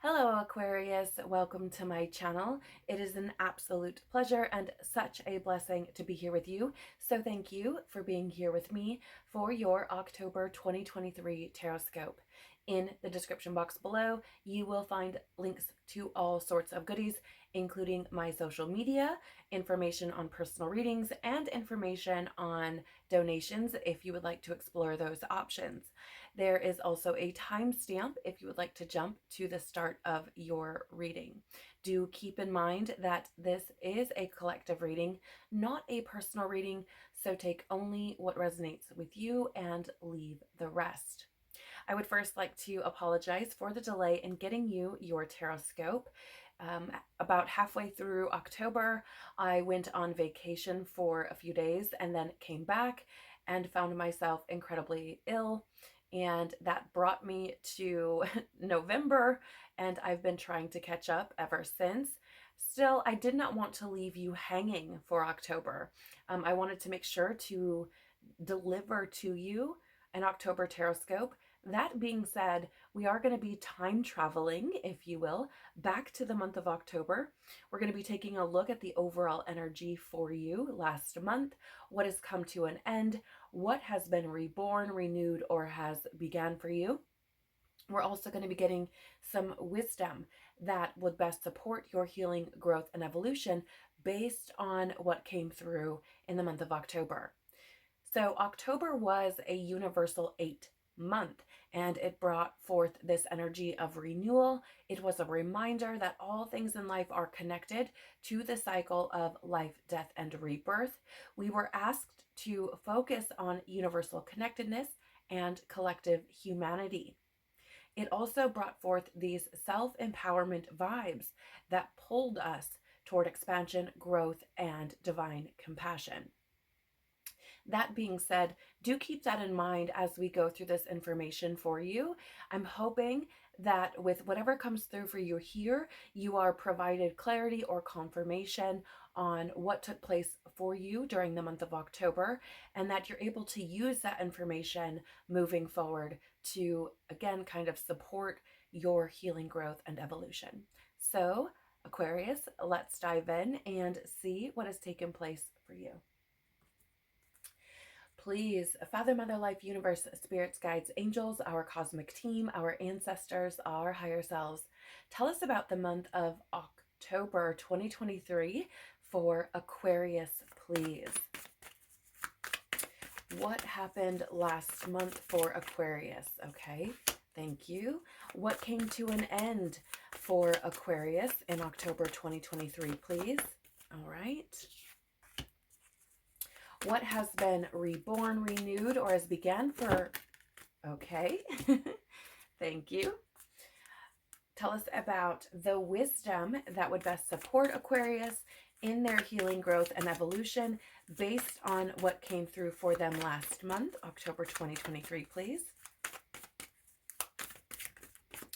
Hello Aquarius, welcome to my channel. It is an absolute pleasure and such a blessing to be here with you. So thank you for being here with me for your October 2023 Tarotscope. In the description box below, you will find links to all sorts of goodies, including my social media, information on personal readings, and information on donations if you would like to explore those options. There is also a timestamp if you would like to jump to the start of your reading. Do keep in mind that this is a collective reading, not a personal reading, so take only what resonates with you and leave the rest. I would first like to apologize for the delay in getting you your Tarotscope. About halfway through October, I went on vacation for a few days and then came back and found myself incredibly ill. And that brought me to November, and I've been trying to catch up ever since. Still, I did not want to leave you hanging for October. I wanted to make sure to deliver to you an October Tarotscope. That being said, we are going to be time traveling, if you will, back to the month of October. We're going to be taking a look at the overall energy for you last month, what has come to an end, what has been reborn, renewed, or has began for you. We're also going to be getting some wisdom that would best support your healing, growth, and evolution based on what came through in the month of October. So October was a universal 8 month, and it brought forth this energy of renewal. It was a reminder that all things in life are connected to the cycle of life, death, and rebirth. We were asked to focus on universal connectedness and collective humanity. It also brought forth these self-empowerment vibes that pulled us toward expansion, growth, and divine compassion. That being said, do keep that in mind as we go through this information for you. I'm hoping that with whatever comes through for you here, you are provided clarity or confirmation on what took place for you during the month of October, and that you're able to use that information moving forward to, again, kind of support your healing, growth, and evolution. So, Aquarius, let's dive in and see what has taken place for you. Please, Father, Mother, Life, Universe, Spirits, Guides, Angels, our cosmic team, our ancestors, our higher selves, tell us about the month of October 2023 for Aquarius, please. What happened last month for Aquarius? Okay, thank you. What came to an end for Aquarius in October 2023, please? All right. What has been reborn, renewed, or has began for, okay, thank you. Tell us about the wisdom that would best support Aquarius in their healing, growth, and evolution based on what came through for them last month, October 2023, please.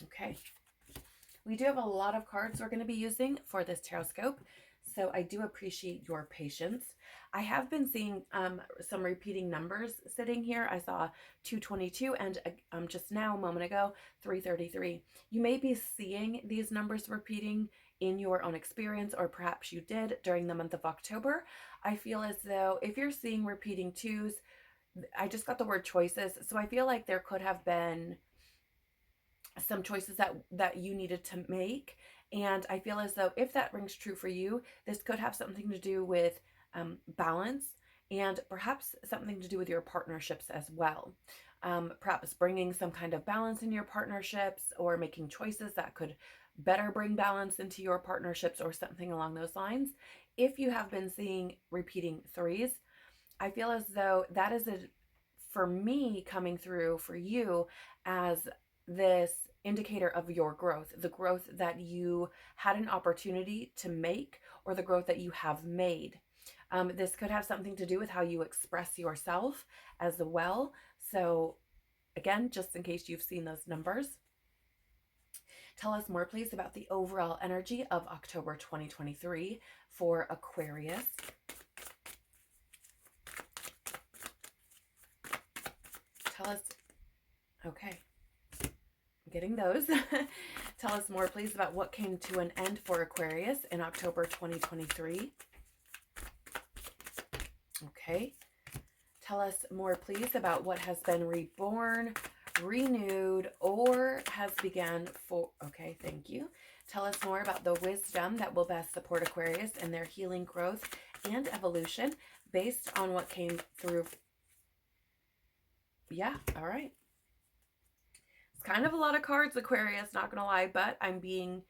Okay. We do have a lot of cards we're going to be using for this Tarotscope, so I do appreciate your patience. I have been seeing some repeating numbers sitting here. I saw 222 and just now, a moment ago, 333. You may be seeing these numbers repeating in your own experience, or perhaps you did during the month of October. I feel as though if you're seeing repeating twos, I just got the word choices, so I feel like there could have been some choices that you needed to make. And I feel as though if that rings true for you, this could have something to do with balance, and perhaps something to do with your partnerships as well. Perhaps bringing some kind of balance in your partnerships, or making choices that could better bring balance into your partnerships, or something along those lines. If you have been seeing repeating threes, I feel as though that is, for me, coming through for you as this indicator of your growth, the growth that you had an opportunity to make, or the growth that you have made. This could have something to do with how you express yourself as well. So again, just in case you've seen those numbers, tell us more, please, about the overall energy of October 2023 for Aquarius. Tell us, okay. getting those. Tell us more, please, about what came to an end for Aquarius in October 2023. Okay. Tell us more, please, about what has been reborn, renewed, or has begun for... Okay, thank you. Tell us more about the wisdom that will best support Aquarius in their healing, growth, and evolution based on what came through. Yeah, all right. It's kind of a lot of cards, Aquarius, not gonna lie, but I'm being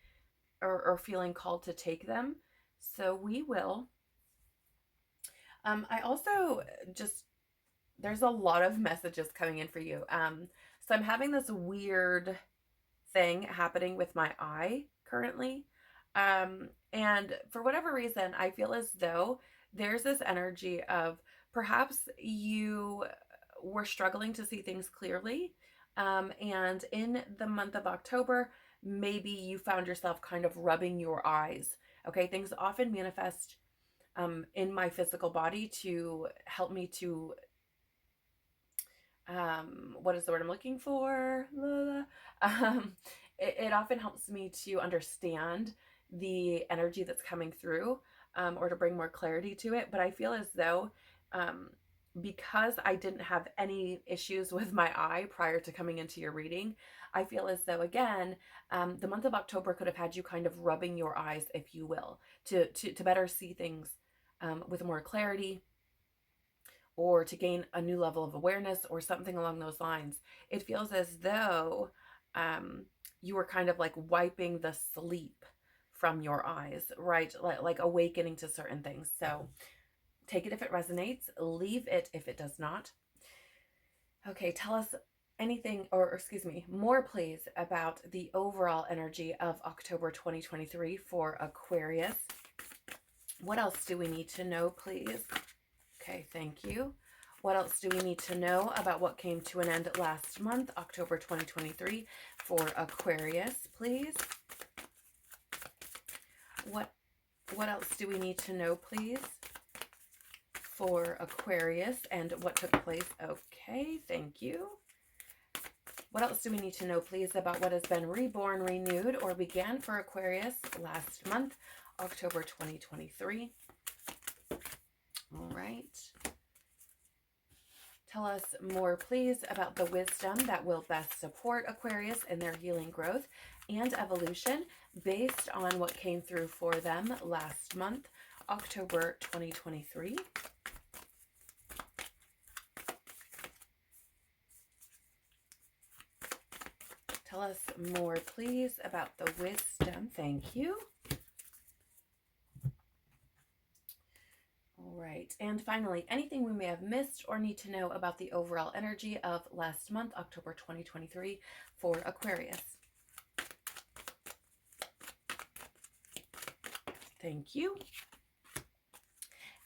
or feeling called to take them. So we will. I also just, there's a lot of messages coming in for you. So I'm having this weird thing happening with my eye currently. And for whatever reason, I feel as though there's this energy of perhaps you were struggling to see things clearly. And in the month of October, maybe you found yourself kind of rubbing your eyes. Okay, things often manifest in my physical body to help me to, what is the word I'm looking for? It often helps me to understand the energy that's coming through, or to bring more clarity to it. But I feel as though, because I didn't have any issues with my eye prior to coming into your reading, I feel as though, again, the month of October could have had you kind of rubbing your eyes, if you will, to better see things with more clarity, or to gain a new level of awareness or something along those lines. It feels as though you were kind of like wiping the sleep from your eyes, right? Like awakening to certain things. So take it if it resonates, leave it if it does not. Okay, tell us anything, or excuse me, more please, about the overall energy of October 2023 for Aquarius. What else do we need to know, please? Okay, thank you. What else do we need to know about what came to an end last month, October 2023, for Aquarius, please? What else do we need to know, please, for Aquarius and what took place? Okay, thank you. What else do we need to know, please, about what has been reborn, renewed, or began for Aquarius last month, October 2023? All right. Tell us more, please, about the wisdom that will best support Aquarius in their healing, growth, and evolution based on what came through for them last month, October 2023. Tell us more, please, about the wisdom. Thank you. All right. And finally, anything we may have missed or need to know about the overall energy of last month, October 2023, for Aquarius. Thank you.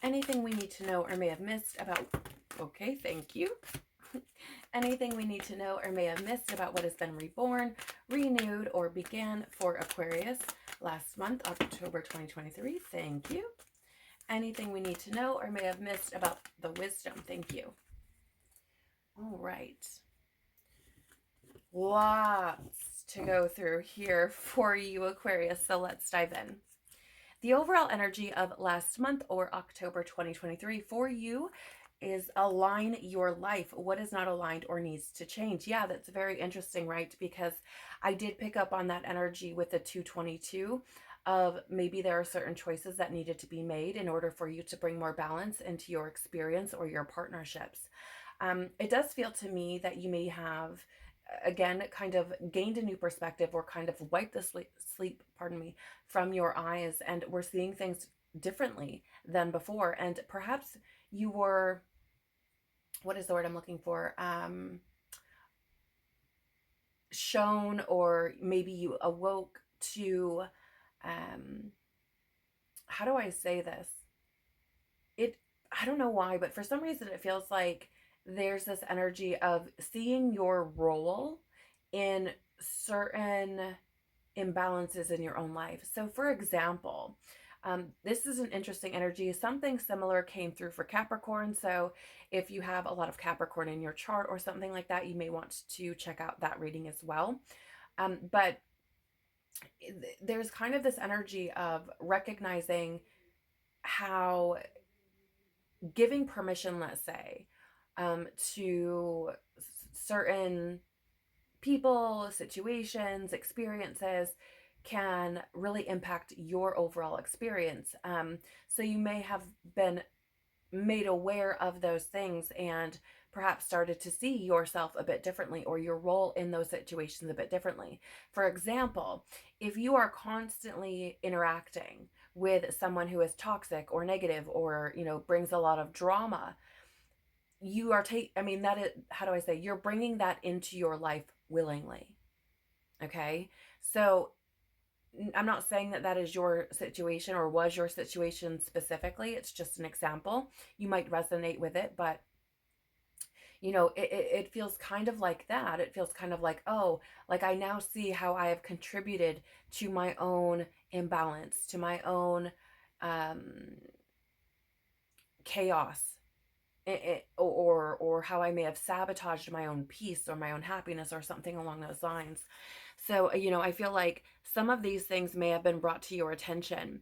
Anything we need to know or may have missed about... Okay, thank you. Anything we need to know or may have missed about what has been reborn, renewed, or began for Aquarius last month, October 2023. Thank you. Anything we need to know or may have missed about the wisdom. Thank you. All right. Lots to go through here for you, Aquarius, so let's dive in. The overall energy of last month, or October 2023, for you is align your life. What is not aligned or needs to change? Yeah, that's very interesting, right? Because I did pick up on that energy with the 222 of maybe there are certain choices that needed to be made in order for you to bring more balance into your experience or your partnerships. It does feel to me that you may have, again, kind of gained a new perspective or kind of wiped the sleep, from your eyes, and we're seeing things differently than before. And perhaps you were, what is the word I'm looking for? Shown, or maybe you awoke to, how do I say this? I don't know why, but for some reason it feels like there's this energy of seeing your role in certain imbalances in your own life. So for example, this is an interesting energy. Something similar came through for Capricorn. So if you have a lot of Capricorn in your chart or something like that, you may want to check out that reading as well. But there's kind of this energy of recognizing how giving permission, let's say, to certain people, situations, experiences can really impact your overall experience. So you may have been made aware of those things and perhaps started to see yourself a bit differently or your role in those situations a bit differently. For example, if you are constantly interacting with someone who is toxic or negative or, brings a lot of drama, you are that is, how do I say, you're bringing that into your life willingly. Okay? So I'm not saying that that is your situation or was your situation specifically. It's just an example. You might resonate with it, but it feels kind of like that. It feels kind of like, oh, like I now see how I have contributed to my own imbalance, to my own chaos, or how I may have sabotaged my own peace or my own happiness or something along those lines. So, I feel like some of these things may have been brought to your attention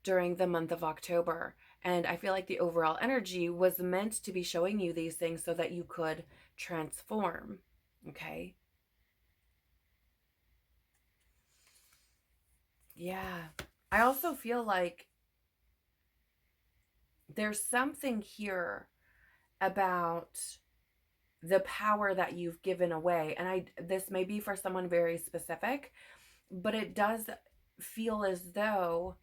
during the month of October. And I feel like the overall energy was meant to be showing you these things so that you could transform. Okay. Yeah. I also feel like there's something here about the power that you've given away. And this may be for someone very specific, but it does feel as though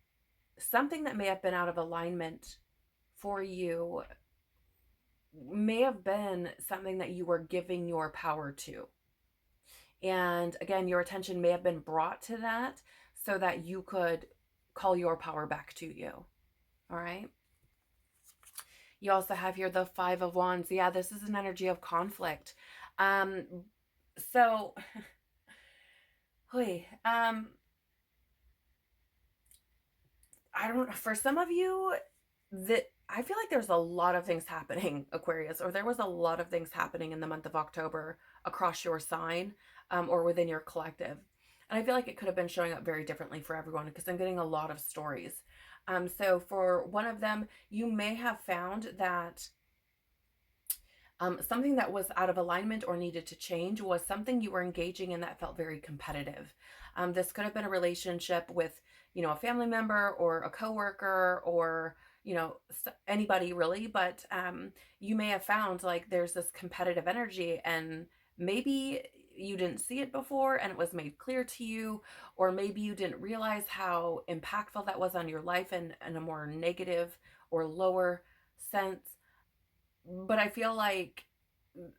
something that may have been out of alignment for you may have been something that you were giving your power to. And again, your attention may have been brought to that so that you could call your power back to you. All right. You also have here the Five of Wands. Yeah, this is an energy of conflict. So, I don't know, for some of you, that I feel like there's a lot of things happening, Aquarius, or there was a lot of things happening in the month of October across your sign, or within your collective. And I feel like it could have been showing up very differently for everyone because I'm getting a lot of stories. So for one of them, you may have found that something that was out of alignment or needed to change was something you were engaging in that felt very competitive. This could have been a relationship with, a family member or a coworker or, anybody really, but you may have found like there's this competitive energy and maybe you didn't see it before and it was made clear to you, or maybe you didn't realize how impactful that was on your life in a more negative or lower sense. But I feel like,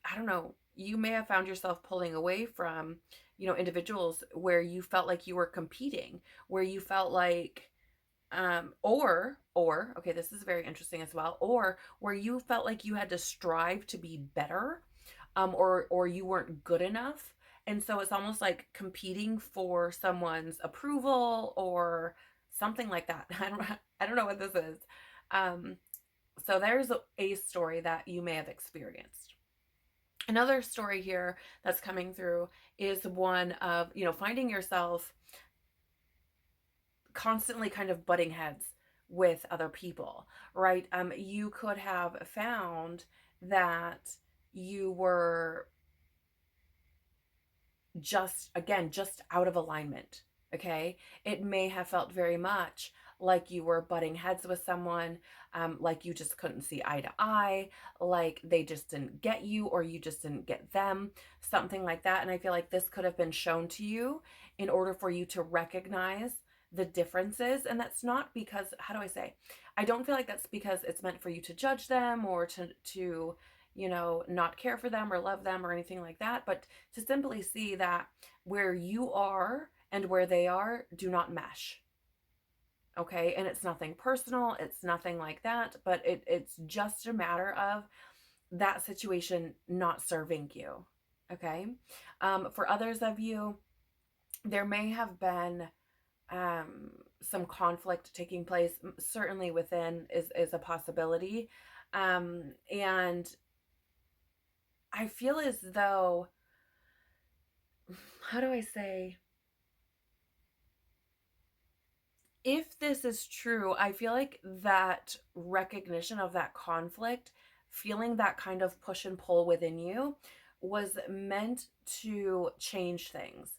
I don't know, you may have found yourself pulling away from, individuals where you felt like you were competing, where you felt like, or, okay, this is very interesting as well, or where you felt like you had to strive to be better, or you weren't good enough. And so it's almost like competing for someone's approval or something like that. I don't know what this is. So there's a story that you may have experienced. Another story here that's coming through is one of, finding yourself constantly kind of butting heads with other people, right? You could have found that you were just out of alignment. Okay. It may have felt very much like you were butting heads with someone, like you just couldn't see eye to eye, like they just didn't get you or you just didn't get them, something like that. And I feel like this could have been shown to you in order for you to recognize the differences. And that's not because, how do I say, I don't feel like that's because it's meant for you to judge them or to not care for them or love them or anything like that, but to simply see that where you are and where they are do not mesh. Okay. And it's nothing personal. It's nothing like that, but it's just a matter of that situation not serving you. Okay. For others of you, there may have been some conflict taking place. Certainly within is a possibility. And I feel as though how do I say, if this is true, I feel like that recognition of that conflict, feeling that kind of push and pull within you, was meant to change things,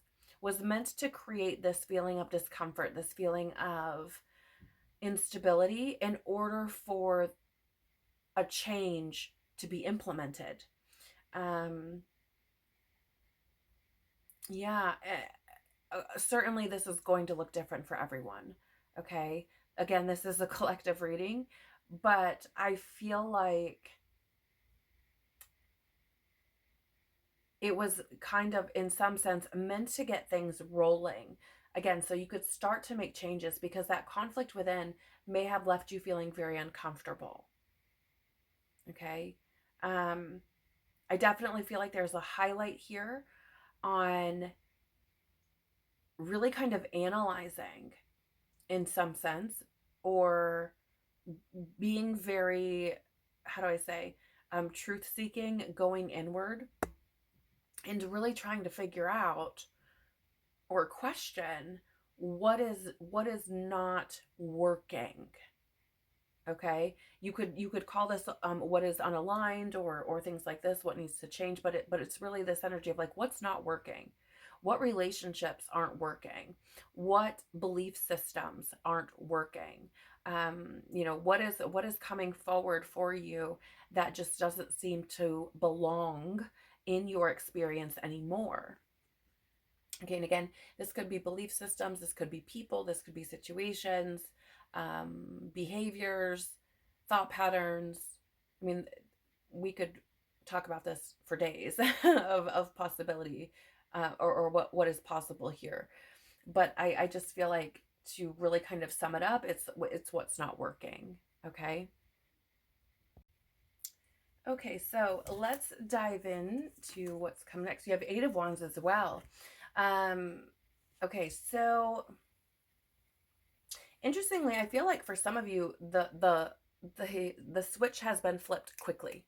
was meant to create this feeling of discomfort, this feeling of instability in order for a change to be implemented. Um, yeah, certainly this is going to look different for everyone. Okay. Again, this is a collective reading, but I feel like it was kind of, in some sense, meant to get things rolling again, so you could start to make changes, because that conflict within may have left you feeling very uncomfortable. Okay. Um, I definitely feel like there's a highlight here on really kind of analyzing, in some sense, or being very, how do I say, truth seeking, going inward, and really trying to figure out or question what is not working. Okay, you could call this what is unaligned, or things like this, what needs to change, but it's really this energy of like, what's not working, what relationships aren't working, what belief systems aren't working, what is coming forward for you that just doesn't seem to belong in your experience anymore. Okay, and again, this could be belief systems, this could be people, this could be situations, behaviors, thought patterns. I mean, we could talk about this for days of possibility, or what is possible here. But I just feel like, to really kind of sum it up, it's what's not working. Okay. Okay, so let's dive in to what's coming next. You have Eight of Wands as well. Um, okay, so interestingly, I feel like for some of you, the switch has been flipped quickly.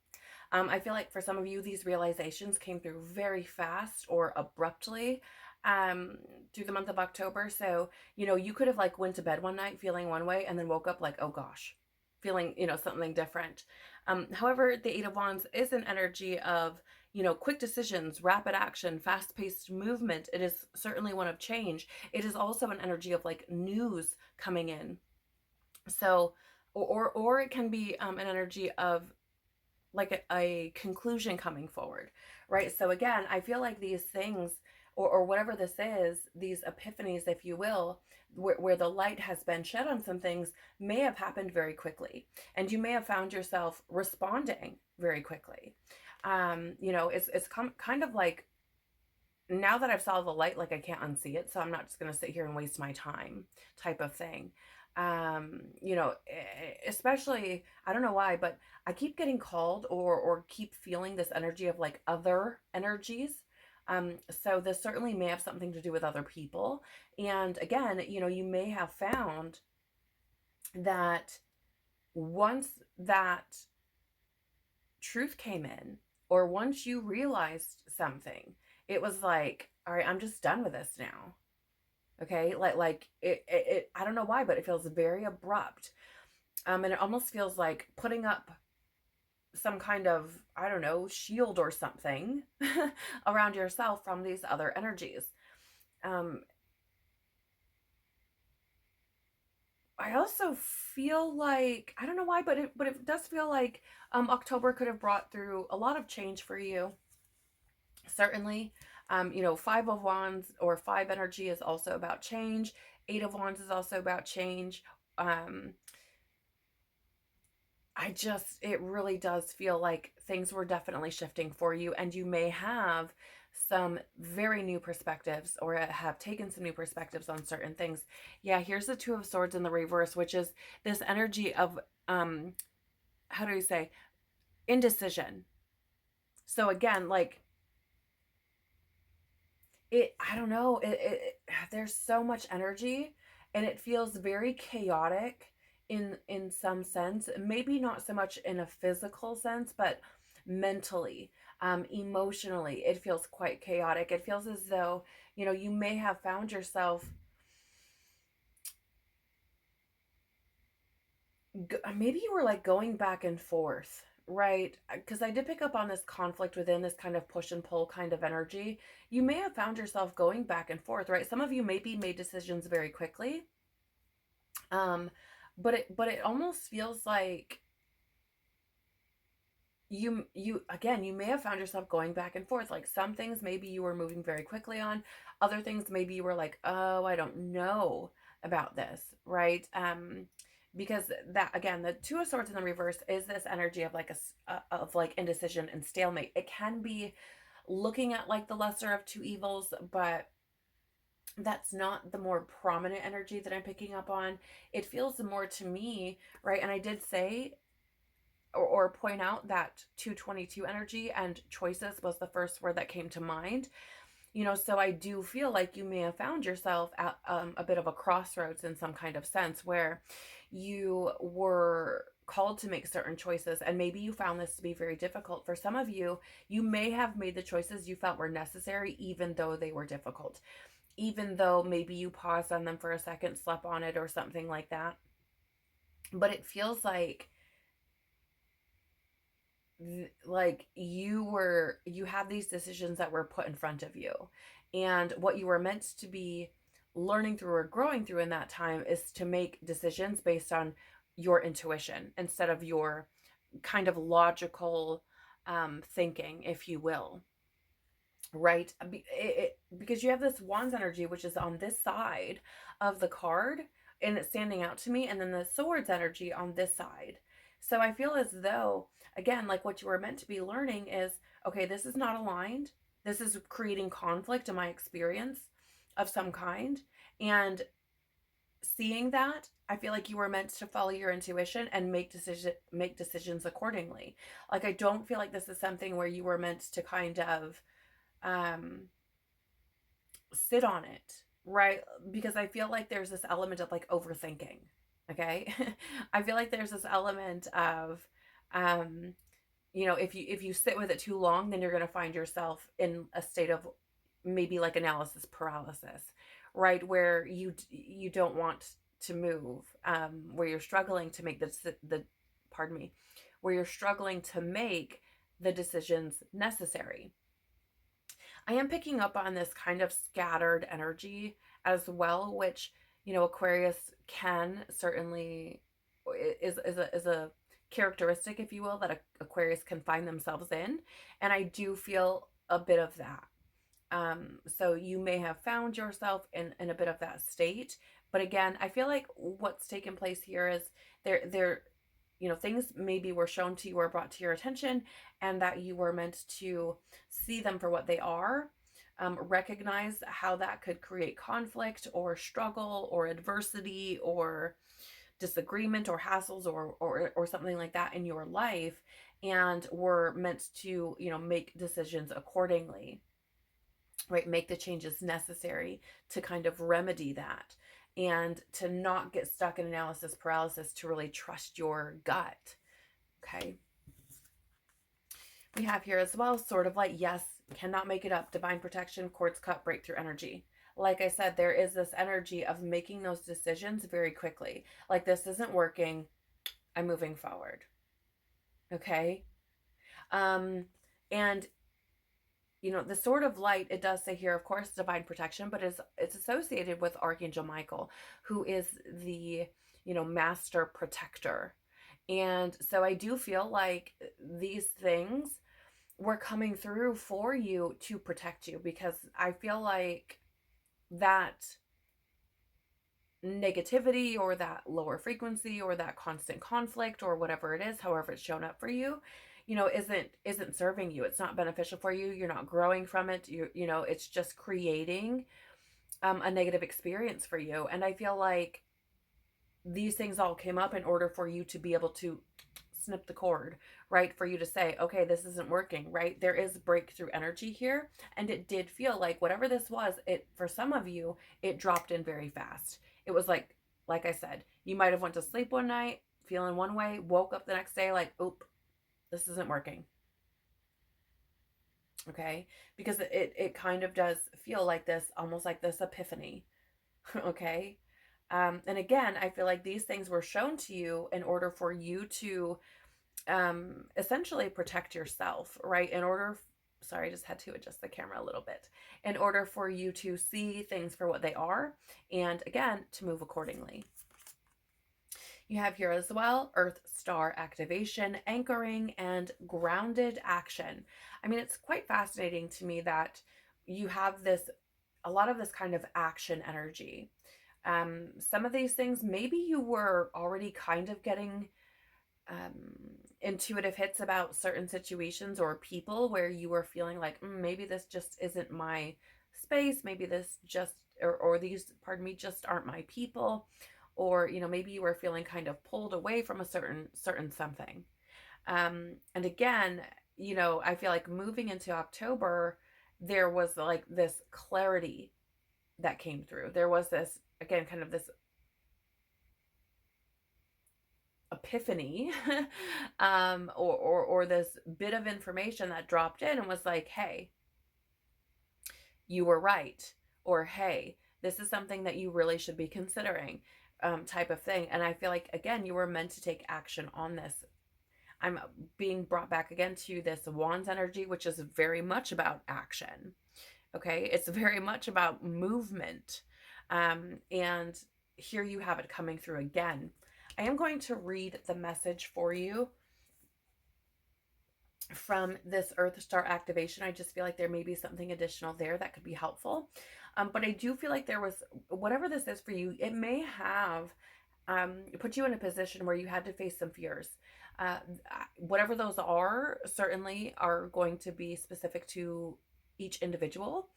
I feel like for some of you, these realizations came through very fast or abruptly, um, through the month of October. So, you could have like went to bed one night feeling one way and then woke up like, oh gosh, feeling, something different. However, the Eight of Wands is an energy of, quick decisions, rapid action, fast-paced movement. It is certainly one of change. It is also an energy of like news coming in. So, or it can be an energy of like a conclusion coming forward, right? So again, I feel like these things, or whatever this is, these epiphanies, if you will, where the light has been shed on some things, may have happened very quickly, and you may have found yourself responding very quickly. It's kind of like, now that I've saw the light, like I can't unsee it, so I'm not just going to sit here and waste my time, type of thing. Especially, I don't know why, but I keep getting called, or keep feeling this energy of like other energies. So this certainly may have something to do with other people. And again, you may have found that once that truth came in, or once you realized something, it was like, all right, I'm just done with this now. Okay, like it I don't know why, but it feels very abrupt. And it almost feels like putting up some kind of, I don't know, shield or something around yourself from these other energies. um I also feel like, I don't know why, but it does feel like October could have brought through a lot of change for you. Certainly, Five of Wands, or five energy, is also about change. Eight of Wands is also about change. um it really does feel like things were definitely shifting for you, and you may have some very new perspectives, or have taken some new perspectives on certain things. Yeah, here's the Two of Swords in the reverse, which is this energy of, how do you say, indecision. So again, like, I don't know, there's so much energy, and it feels very chaotic in some sense, maybe not so much in a physical sense, but mentally, emotionally, it feels quite chaotic. It feels as though, you may have found yourself, maybe you were like going back and forth, right? Because I did pick up on this conflict within this kind of push and pull kind of energy. You may have found yourself going back and forth, right? Some of you maybe made decisions very quickly. Um, but it almost feels like you again, you may have found yourself going back and forth. Like some things maybe you were moving very quickly on, other things maybe you were like, oh, I don't know about this, right? Because that, again, the Two of Swords in the reverse is this energy of like of like indecision and stalemate. It can be looking at like the lesser of two evils, but that's not the more prominent energy that I'm picking up on. It feels more to me, right? And I did say or point out that 222 energy and choices was the first word that came to mind. So I do feel like you may have found yourself at a bit of a crossroads in some kind of sense where you were called to make certain choices, and maybe you found this to be very difficult. For some of you, you may have made the choices you felt were necessary even though they were difficult, even though maybe you paused on them for a second, slept on it, or something like that. But it feels like you had these decisions that were put in front of you, and what you were meant to be learning through or growing through in that time is to make decisions based on your intuition instead of your kind of logical thinking, if you will, right? Because you have this wands energy, which is on this side of the card, and it's standing out to me, and then the swords energy on this side. So I feel as though, again, like what you were meant to be learning is, okay, this is not aligned. This is creating conflict in my experience of some kind. And seeing that, I feel like you were meant to follow your intuition and make decisions accordingly. Like I don't feel like this is something where you were meant to kind of um sit on it, right? Because I feel like there's this element of like overthinking. Okay. I feel like there's this element of um if you sit with it too long, then you're going to find yourself in a state of maybe like analysis paralysis, right? Where you don't want to move, where you're struggling to make the pardon me, where you're struggling to make the decisions necessary. I am picking up on this kind of scattered energy as well, which, Aquarius can certainly is a characteristic, if you will, that Aquarius can find themselves in. And I do feel a bit of that. So you may have found yourself in a bit of that state. But again, I feel like what's taken place here is there things maybe were shown to you or brought to your attention, and that you were meant to see them for what they are, recognize how that could create conflict or struggle or adversity or disagreement or hassles or something like that in your life, and were meant to make decisions accordingly, right? Make the changes necessary to kind of remedy that, and to not get stuck in analysis paralysis, to really trust your gut. Okay. We have here as well, sort of like, yes, cannot make it up, divine protection, quartz cut, breakthrough energy. Like I said, there is this energy of making those decisions very quickly. Like, this isn't working, I'm moving forward. Okay. And the sword of light, it does say here, of course, divine protection, but it's associated with Archangel Michael, who is the master protector. And so I do feel like these things were coming through for you to protect you, because I feel like that negativity or that lower frequency or that constant conflict or whatever it is, however it's shown up for you, isn't serving you. It's not beneficial for you. You're not growing from it. It's just creating a negative experience for you. And I feel like these things all came up in order for you to be able to snip the cord, right? For you to say, okay, this isn't working, right? There is breakthrough energy here. And it did feel like whatever this was, for some of you, it dropped in very fast. It was like I said, you might have went to sleep one night feeling one way, woke up the next day like, oop, this isn't working. Okay, because it kind of does feel like this, almost like this epiphany. Okay. And again, I feel like these things were shown to you in order for you to essentially protect yourself, right? Sorry, I just had to adjust the camera a little bit. In order for you to see things for what they are, and again, to move accordingly. You have here as well Earth Star activation, anchoring, and grounded action. I mean, it's quite fascinating to me that you have a lot of this kind of action energy. Some of these things, maybe you were already kind of getting intuitive hits about certain situations or people where you were feeling like, maybe this just isn't my space. Maybe this just, or these, pardon me, just aren't my people. Or, maybe you were feeling kind of pulled away from a certain something. And again, I feel like moving into October, there was like this clarity that came through. There was this, again, kind of this epiphany, or this bit of information that dropped in and was like, hey, you were right, or hey, this is something that you really should be considering, type of thing. And I feel like, again, you were meant to take action on this. I'm being brought back again to this Wands energy, which is very much about action. Okay, it's very much about movement. And here you have it coming through again. I am going to read the message for you from this Earth Star activation. I just feel like there may be something additional there that could be helpful. But I do feel like there was, whatever this is for you, it may have put you in a position where you had to face some fears. Whatever those are, certainly are going to be specific to each individual.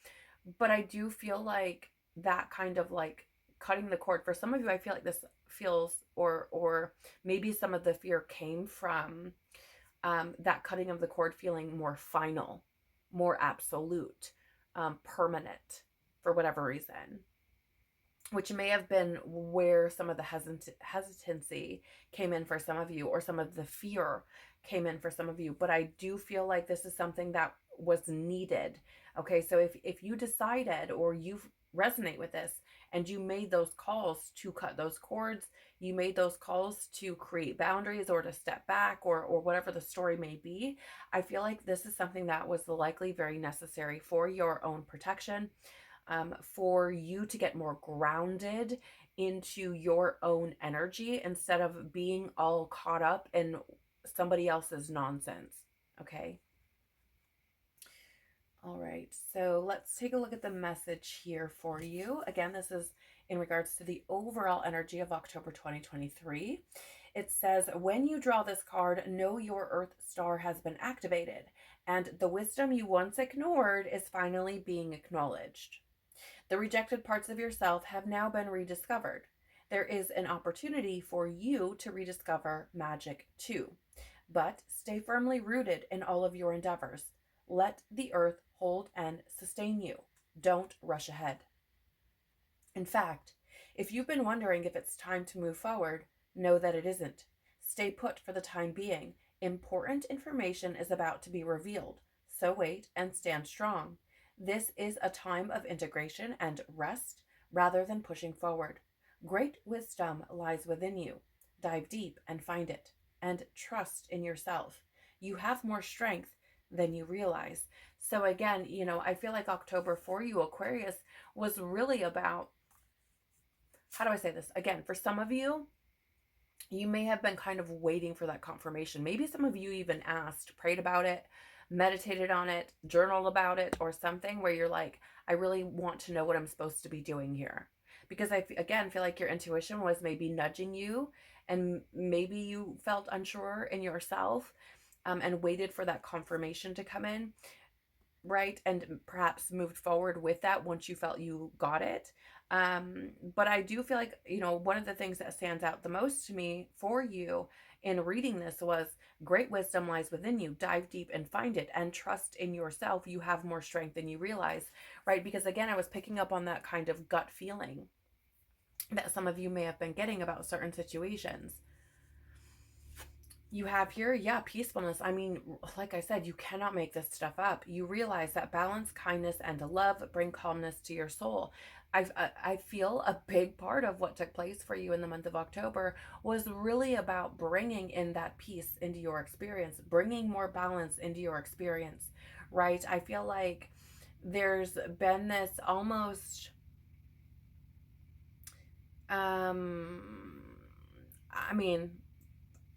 But I do feel like that kind of like cutting the cord for some of you, I feel like this feels, or maybe some of the fear came from that cutting of the cord feeling more final, more absolute, permanent, for whatever reason, which may have been where some of the hesitancy came in for some of you, or some of the fear came in for some of you. But I do feel like this is something that was needed. Okay, so if you decided, or you resonate with this, and you made those calls to cut those cords, you made those calls to create boundaries or to step back, or whatever the story may be, I feel like this is something that was likely very necessary for your own protection, for you to get more grounded into your own energy instead of being all caught up in somebody else's nonsense. Okay. All right, so let's take a look at the message here for you. Again, this is in regards to the overall energy of October 2023. It says, when you draw this card, know your Earth Star has been activated, and the wisdom you once ignored is finally being acknowledged. The rejected parts of yourself have now been rediscovered. There is an opportunity for you to rediscover magic too, but stay firmly rooted in all of your endeavors. Let the earth hold and sustain you. Don't rush ahead. In fact, if you've been wondering if it's time to move forward, know that it isn't. Stay put for the time being. Important information is about to be revealed, so wait and stand strong. This is a time of integration and rest rather than pushing forward. Great wisdom lies within you. Dive deep and find it, and trust in yourself. You have more strength than you realize. So again, I feel like October for you, Aquarius, was really about, how do I say this? Again, for some of you, you may have been kind of waiting for that confirmation. Maybe some of you even asked, prayed about it, meditated on it, journaled about it, or something where you're like, I really want to know what I'm supposed to be doing here. Because I, again, feel like your intuition was maybe nudging you, and maybe you felt unsure in yourself, and waited for that confirmation to come in, right? And perhaps moved forward with that once you felt you got it. But I do feel like, one of the things that stands out the most to me for you in reading this was, great wisdom lies within you. Dive deep and find it, and trust in yourself. You have more strength than you realize, right? Because again, I was picking up on that kind of gut feeling that some of you may have been getting about certain situations. You have here, yeah, peacefulness. I mean, like I said, you cannot make this stuff up. You realize that balance, kindness, and love bring calmness to your soul. I feel a big part of what took place for you in the month of October was really about bringing in that peace into your experience, bringing more balance into your experience, right? I feel like there's been this almost, um, I mean,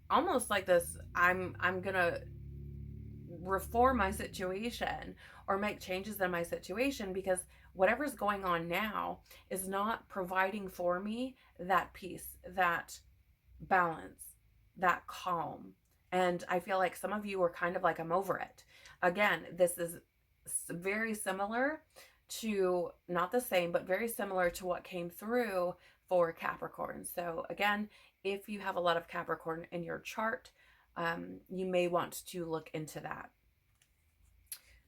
almost like this, I'm gonna reform my situation or make changes in my situation because whatever's going on now is not providing for me that peace, that balance, that calm. And I feel like some of you are kind of like, I'm over it. Again, this is very similar to, not the same, but very similar to what came through for Capricorn. So again, if you have a lot of Capricorn in your chart, you may want to look into that.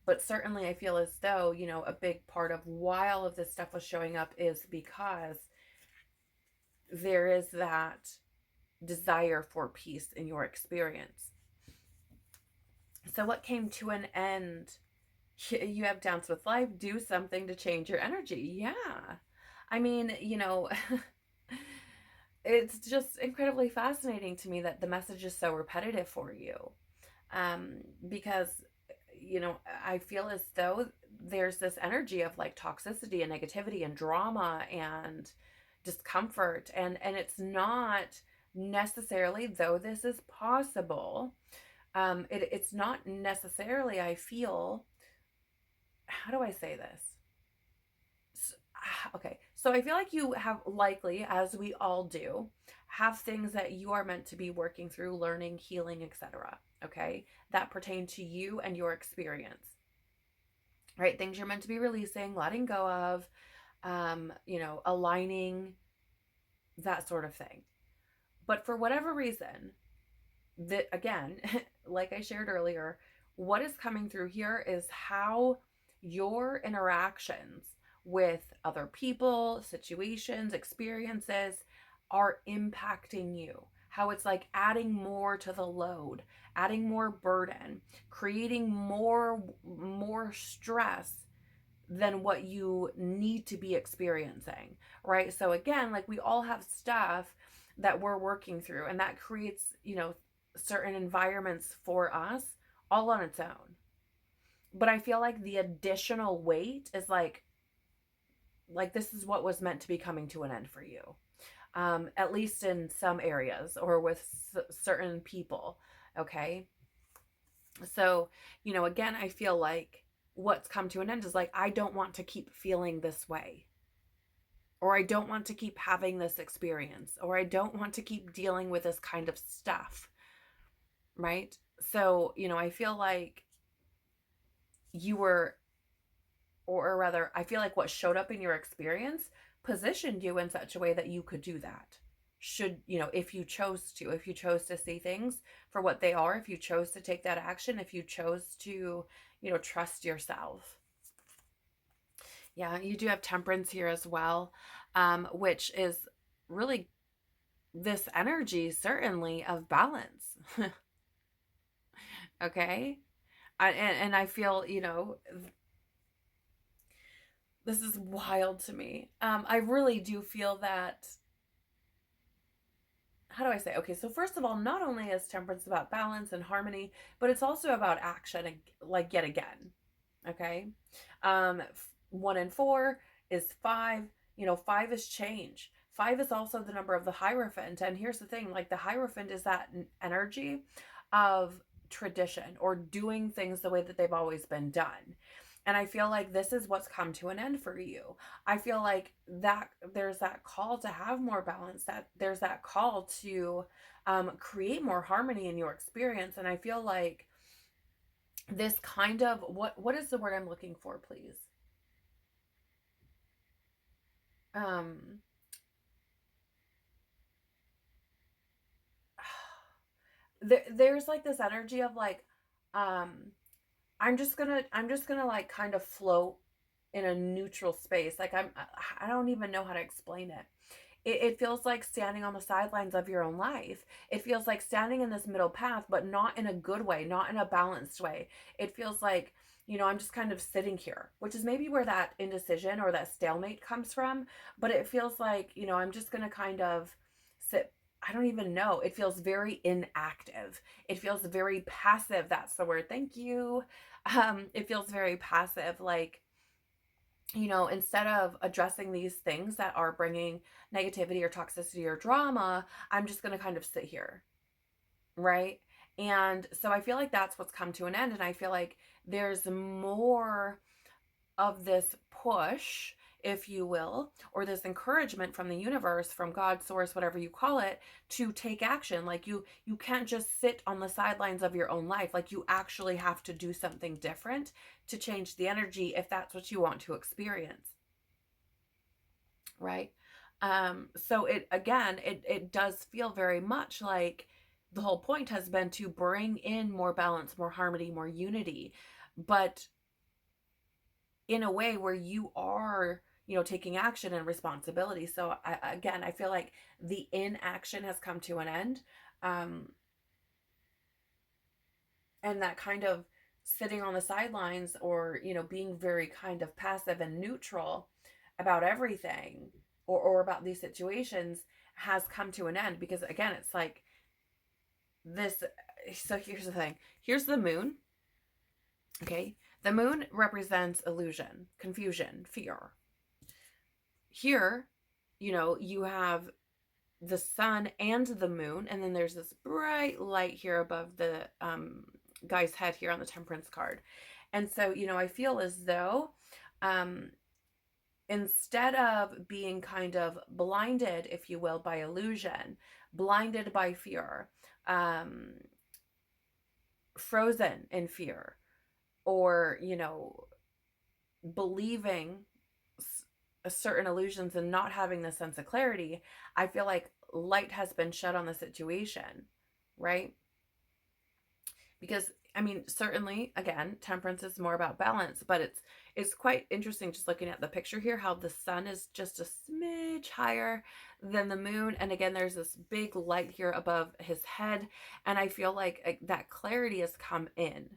But certainly I feel as though, you know, a big part of why all of this stuff was showing up is because there is that desire for peace in your experience. So what came to an end? You have Dance with Life, do something to change your energy. Yeah. I mean, you know, it's just incredibly fascinating to me that the message is so repetitive for you. Because, you know, I feel as though there's this energy of like toxicity and negativity and drama and discomfort. And it's not necessarily, though this is possible, it's not necessarily, I feel, how do I say this? Okay, so I feel like you have likely, as we all do, have things that you are meant to be working through, learning, healing, etc. Okay, that pertain to you and your experience, right? Things you're meant to be releasing, letting go of, you know, aligning, that sort of thing. But for whatever reason, that again, like I shared earlier, what is coming through here is how your interactions with other people, situations, experiences are impacting you. How it's like adding more to the load, adding more burden, creating more stress than what you need to be experiencing, right? So again, like we all have stuff that we're working through, and that creates, you know, certain environments for us all on its own. But I feel like the additional weight is like this is what was meant to be coming to an end for you, at least in some areas or with certain people. Okay, so, you know, again, I feel like what's come to an end is like, I don't want to keep feeling this way, or I don't want to keep having this experience, or I don't want to keep dealing with this kind of stuff, right? So, you know, I feel like you were, or rather, I feel like what showed up in your experience positioned you in such a way that you could do that. Should, you know, if you chose to, if you chose to see things for what they are, if you chose to take that action, if you chose to, you know, trust yourself. Yeah, you do have Temperance here as well, which is really this energy, certainly, of balance. Okay. And I feel, you know, this is wild to me. I really do feel that, how do I say? Okay, so first of all, not only is Temperance about balance and harmony, but it's also about action, like yet again. Okay. 1 and 4 is 5. You know, 5 is change. 5 is also the number of the Hierophant. And here's the thing, like the Hierophant is that energy of tradition or doing things the way that they've always been done. And I feel like this is what's come to an end for you. I feel like that there's that call to have more balance, that there's that call to create more harmony in your experience. And I feel like this kind of, what is the word I'm looking for, please? Um, there's like this energy of like, um, I'm just gonna like kind of float in a neutral space. Like I don't even know how to explain it. It feels like standing on the sidelines of your own life. It feels like standing in this middle path, but not in a good way, not in a balanced way. It feels like, I'm just kind of sitting here, which is maybe where that indecision or that stalemate comes from. But it feels like, I'm just going to kind of sit. I don't even know. It feels very inactive. It feels very passive. That's the word. Thank you. It feels very passive. Like, instead of addressing these things that are bringing negativity or toxicity or drama, I'm just going to kind of sit here. Right. And so I feel like that's what's come to an end. And I feel like there's more of this push, if you will, or this encouragement from the universe, from God, source, whatever you call it, to take action. Like you can't just sit on the sidelines of your own life. Like you actually have to do something different to change the energy if that's what you want to experience. Right? So it does feel very much like the whole point has been to bring in more balance, more harmony, more unity, but in a way where you are, taking action and responsibility. So I feel like the inaction has come to an end. And that kind of sitting on the sidelines or, being very kind of passive and neutral about everything or about these situations has come to an end, because again, it's like this. So here's the thing. Here's the moon. Okay. The moon represents illusion, confusion, fear. Here, you have the sun and the moon, and then there's this bright light here above the guy's head here on the Temperance card. And so, I feel as though instead of being kind of blinded, if you will, by illusion, blinded by fear, frozen in fear, or, believing certain illusions and not having the sense of clarity, I feel like light has been shed on the situation, right? Because certainly, again, temperance is more about balance, but it's quite interesting just looking at the picture here, how the sun is just a smidge higher than the moon. And again, there's this big light here above his head. And I feel like that clarity has come in.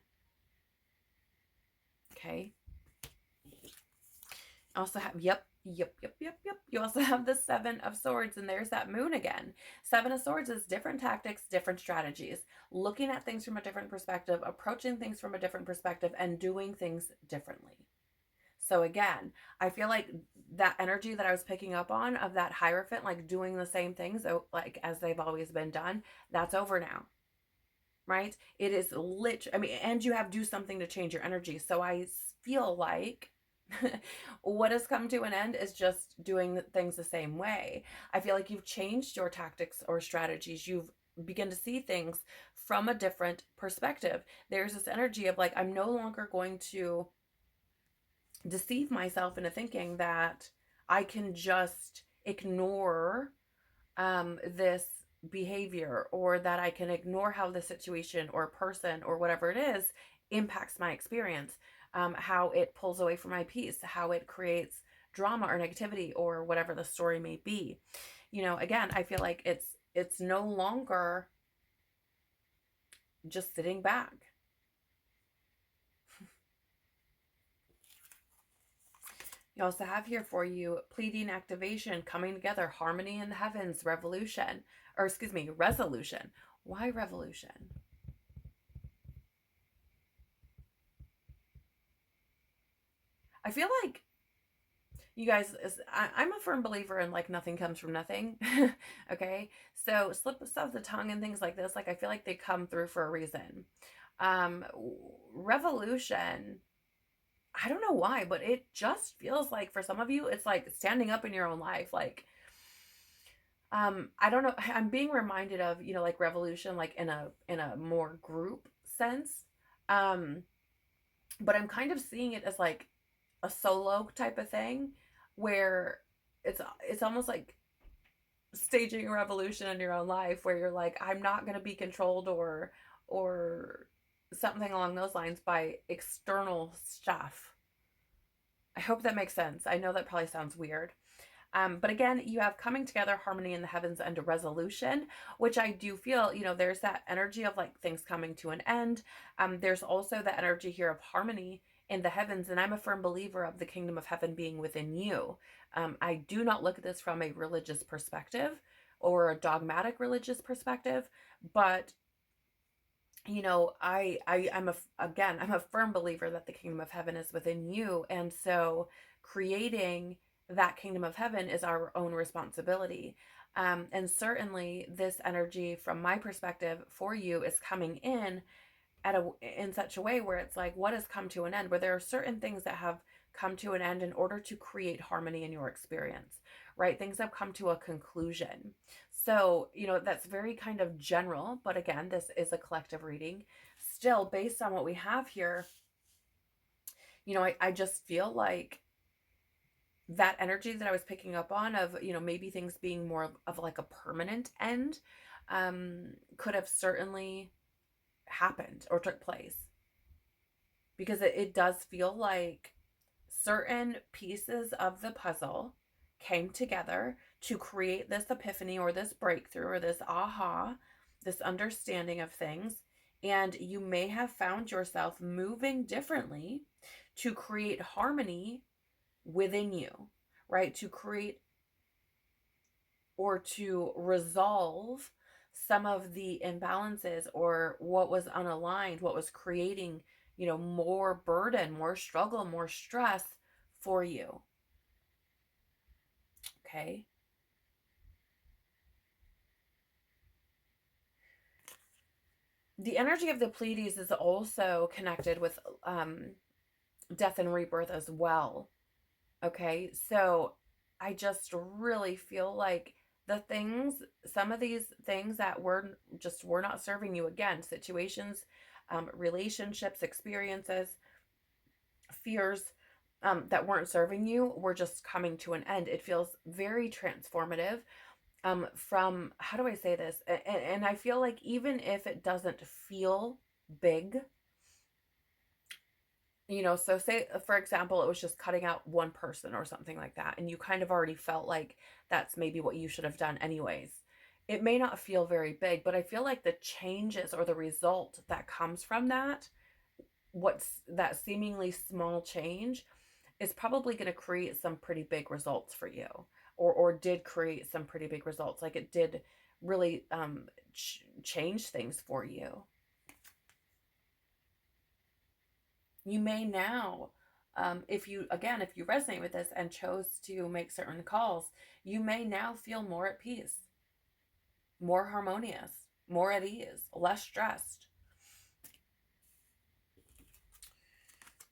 Okay. Also have, yep. You also have the Seven of Swords, and there's that moon again. Seven of Swords is different tactics, different strategies, looking at things from a different perspective, approaching things from a different perspective, and doing things differently. So again, I feel like that energy that I was picking up on of that Hierophant, like doing the same things like as they've always been done, that's over now. Right? It is and you have to do something to change your energy. So I feel like what has come to an end is just doing things the same way. I feel like you've changed your tactics or strategies. You've begun to see things from a different perspective. There's this energy of like, I'm no longer going to deceive myself into thinking that I can just ignore this behavior, or that I can ignore how the situation or person or whatever it is impacts my experience, how it pulls away from my peace, how it creates drama or negativity or whatever the story may be. Again, I feel like it's no longer just sitting back. You also have here for you pleading, activation, coming together, harmony in the heavens, resolution. Why revolution? I feel like, you guys, I'm a firm believer in like nothing comes from nothing. Okay, so slips of the tongue and things like this, like I feel like they come through for a reason. Revolution, I don't know why, but it just feels like for some of you, it's like standing up in your own life. Like, I don't know. I'm being reminded of, like revolution, like in a more group sense. But I'm kind of seeing it as like a solo type of thing, where it's almost like staging a revolution in your own life, where you're like, I'm not going to be controlled or something along those lines by external stuff. I hope that makes sense. I know that probably sounds weird. But again, you have coming together, harmony in the heavens, and a resolution, which I do feel, there's that energy of like things coming to an end. There's also the energy here of harmony in the heavens. And I'm a firm believer of the kingdom of heaven being within you. I do not look at this from a religious perspective or a dogmatic religious perspective, but I'm a firm believer that the kingdom of heaven is within you. And so creating that kingdom of heaven is our own responsibility. And certainly this energy from my perspective for you is coming in in such a way where it's like, what has come to an end, where there are certain things that have come to an end in order to create harmony in your experience, right? Things have come to a conclusion. So, that's very kind of general, but again, this is a collective reading. Still, based on what we have here, I just feel like that energy that I was picking up on of, maybe things being more of like a permanent end, could have certainly happened or took place, because it does feel like certain pieces of the puzzle came together to create this epiphany or this breakthrough or this aha, this understanding of things. And you may have found yourself moving differently to create harmony within you, right? To create or to resolve some of the imbalances or what was unaligned, what was creating, more burden, more struggle, more stress for you. Okay. The energy of the Pleiades is also connected with death and rebirth as well. Okay. So I just really feel like some of these things that were not serving you, again, situations, relationships, experiences, fears, that weren't serving you were just coming to an end. It feels very transformative. From, how do I say this? And I feel like even if it doesn't feel big, so say, for example, it was just cutting out one person or something like that, and you kind of already felt like that's maybe what you should have done anyways. It may not feel very big, but I feel like the changes or the result that comes from that, what's that seemingly small change, is probably going to create some pretty big results for you, or did create some pretty big results. Like it did really change things for you. You may now, if you resonate with this and chose to make certain calls, you may now feel more at peace, more harmonious, more at ease, less stressed.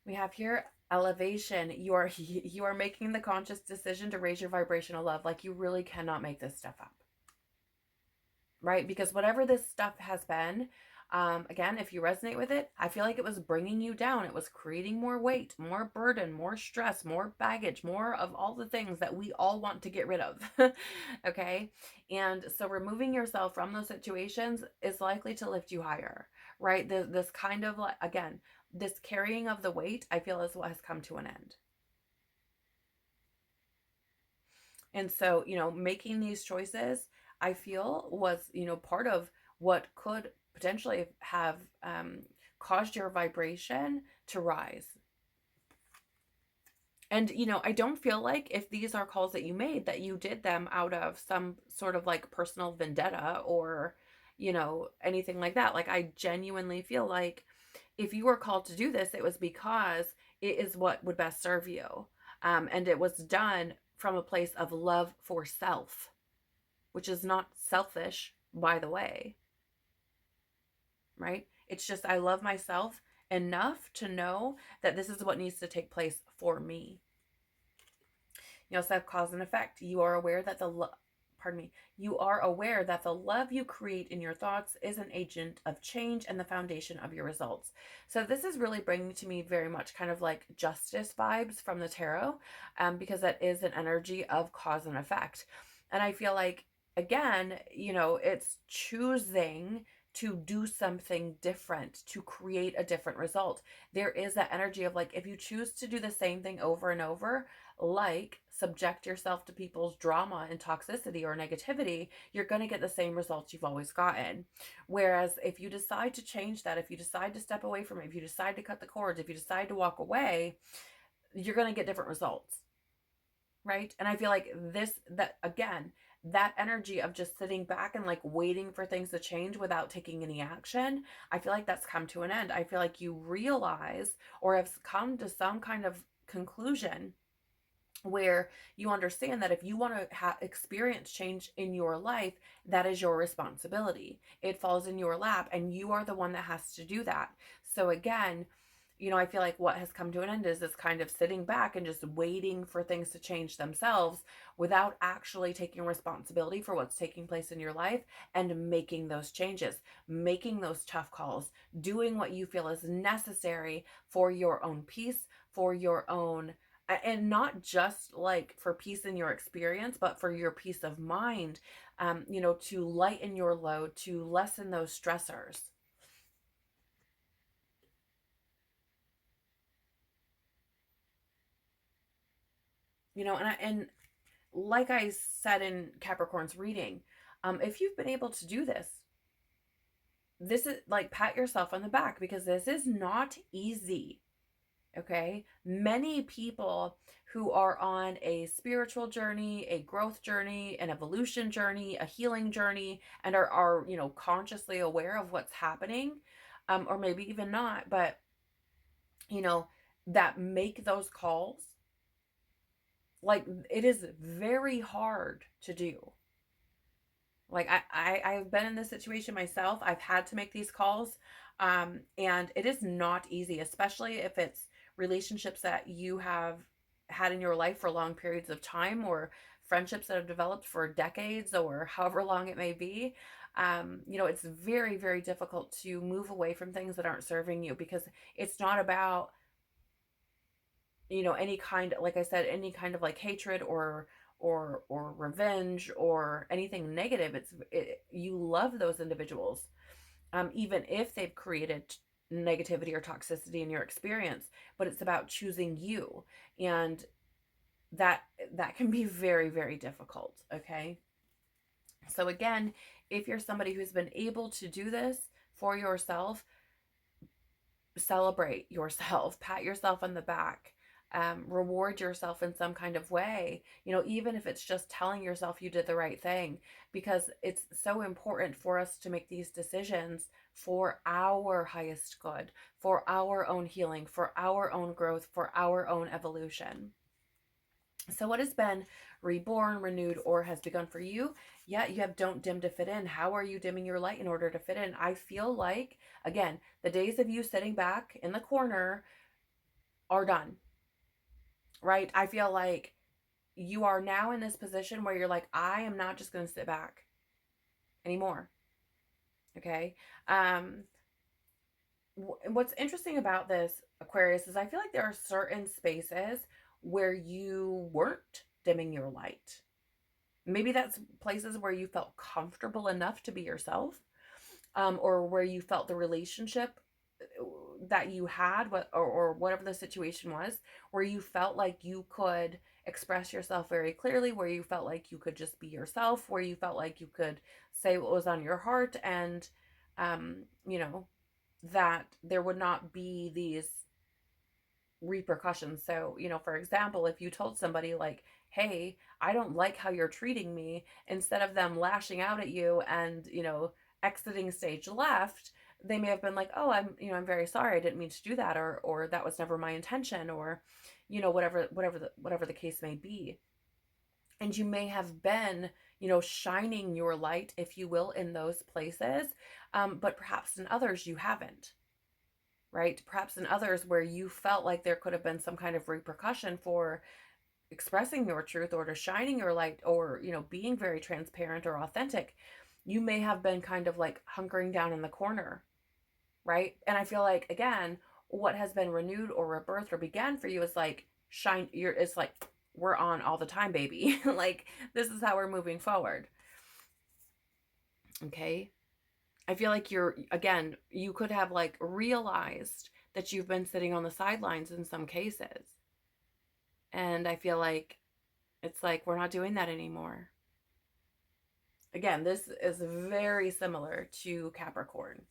We have here elevation. You are making the conscious decision to raise your vibrational love. Like, you really cannot make this stuff up, right? Because whatever this stuff has been, again, if you resonate with it, I feel like it was bringing you down. It was creating more weight, more burden, more stress, more baggage, more of all the things that we all want to get rid of. Okay. And so removing yourself from those situations is likely to lift you higher, right? This kind of, like, again, this carrying of the weight, I feel, is what has come to an end. And so, making these choices, I feel, was, part of what could potentially have caused your vibration to rise. And, I don't feel like, if these are calls that you made, that you did them out of some sort of like personal vendetta or, anything like that. Like, I genuinely feel like if you were called to do this, it was because it is what would best serve you. And it was done from a place of love for self, which is not selfish, by the way, right? It's just, I love myself enough to know that this is what needs to take place for me. You also have cause and effect. You are aware that the love you create in your thoughts is an agent of change and the foundation of your results. So this is really bringing to me very much kind of like justice vibes from the tarot, because that is an energy of cause and effect. And I feel like, again, it's choosing to do something different, to create a different result. There is that energy of like, if you choose to do the same thing over and over, like subject yourself to people's drama and toxicity or negativity, you're going to get the same results you've always gotten. Whereas if you decide to change that, if you decide to step away from it, if you decide to cut the cords, if you decide to walk away, you're going to get different results. Right? And I feel like that energy of just sitting back and like waiting for things to change without taking any action, I feel like that's come to an end. I feel like you realize or have come to some kind of conclusion where you understand that if you want to experience change in your life, that is your responsibility. It falls in your lap and you are the one that has to do that. So again, I feel like what has come to an end is this kind of sitting back and just waiting for things to change themselves without actually taking responsibility for what's taking place in your life and making those changes, making those tough calls, doing what you feel is necessary for your own peace, for your own, and not just like for peace in your experience, but for your peace of mind, to lighten your load, to lessen those stressors. And like I said in Capricorn's reading, if you've been able to do this is like, pat yourself on the back, because this is not easy. Okay. Many people who are on a spiritual journey, a growth journey, an evolution journey, a healing journey, and are consciously aware of what's happening, or maybe even not, but, that make those calls, like, it is very hard to do. Like, I've been in this situation myself. I've had to make these calls. And it is not easy, especially if it's relationships that you have had in your life for long periods of time, or friendships that have developed for decades or however long it may be. It's very, very difficult to move away from things that aren't serving you, because it's not about, any kind, like I said, any kind of like hatred or revenge or anything negative. You love those individuals, even if they've created negativity or toxicity in your experience, but it's about choosing you. And that can be very, very difficult. Okay. So again, if you're somebody who's been able to do this for yourself, celebrate yourself, pat yourself on the back, reward yourself in some kind of way, even if it's just telling yourself you did the right thing, because it's so important for us to make these decisions for our highest good, for our own healing, for our own growth, for our own evolution. So what has been reborn, renewed, or has begun for you? Yeah, you have don't dim to fit in. How are you dimming your light in order to fit in? I feel like, again, the days of you sitting back in the corner are done, right? I feel like you are now in this position where you're like, I am not just going to sit back anymore. Okay. What's interesting about this, Aquarius, is I feel like there are certain spaces where you weren't dimming your light. Maybe that's places where you felt comfortable enough to be yourself, or where you felt the relationship that you had, or whatever the situation was, where you felt like you could express yourself very clearly, where you felt like you could just be yourself, where you felt like you could say what was on your heart, and that there would not be these repercussions. So, for example, if you told somebody like, hey, I don't like how you're treating me, instead of them lashing out at you and, exiting stage left, they may have been like, oh, I'm very sorry, I didn't mean to do that, or that was never my intention, or, whatever the case may be. And you may have been, shining your light, if you will, in those places, but perhaps in others you haven't. Right? Perhaps in others where you felt like there could have been some kind of repercussion for expressing your truth, or to shining your light, or, being very transparent or authentic, you may have been kind of like hunkering down in the corner. Right? And I feel like, again, what has been renewed or rebirthed or began for you is like, it's like, we're on all the time, baby. Like, this is how we're moving forward. Okay. I feel like you could have like realized that you've been sitting on the sidelines in some cases. And I feel like it's like we're not doing that anymore. Again, this is very similar to Capricorn.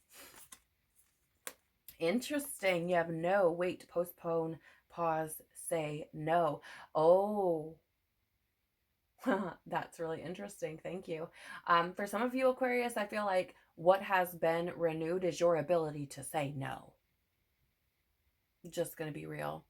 Interesting. You have no, wait, postpone, pause, say no. Oh, that's really interesting. Thank you. For some of you, Aquarius, I feel like what has been renewed is your ability to say no. Just going to be real,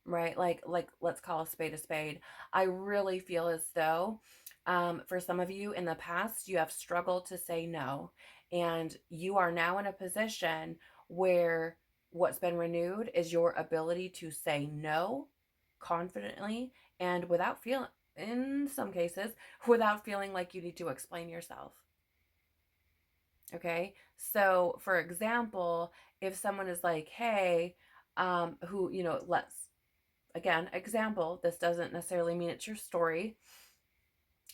right? Like let's call a spade a spade. I really feel as though for some of you in the past, you have struggled to say no, and you are now in a position where what's been renewed is your ability to say no confidently and without feeling, in some cases, without feeling like you need to explain yourself. Okay. So for example, if someone is like, hey, who, let's, again, example, this doesn't necessarily mean it's your story,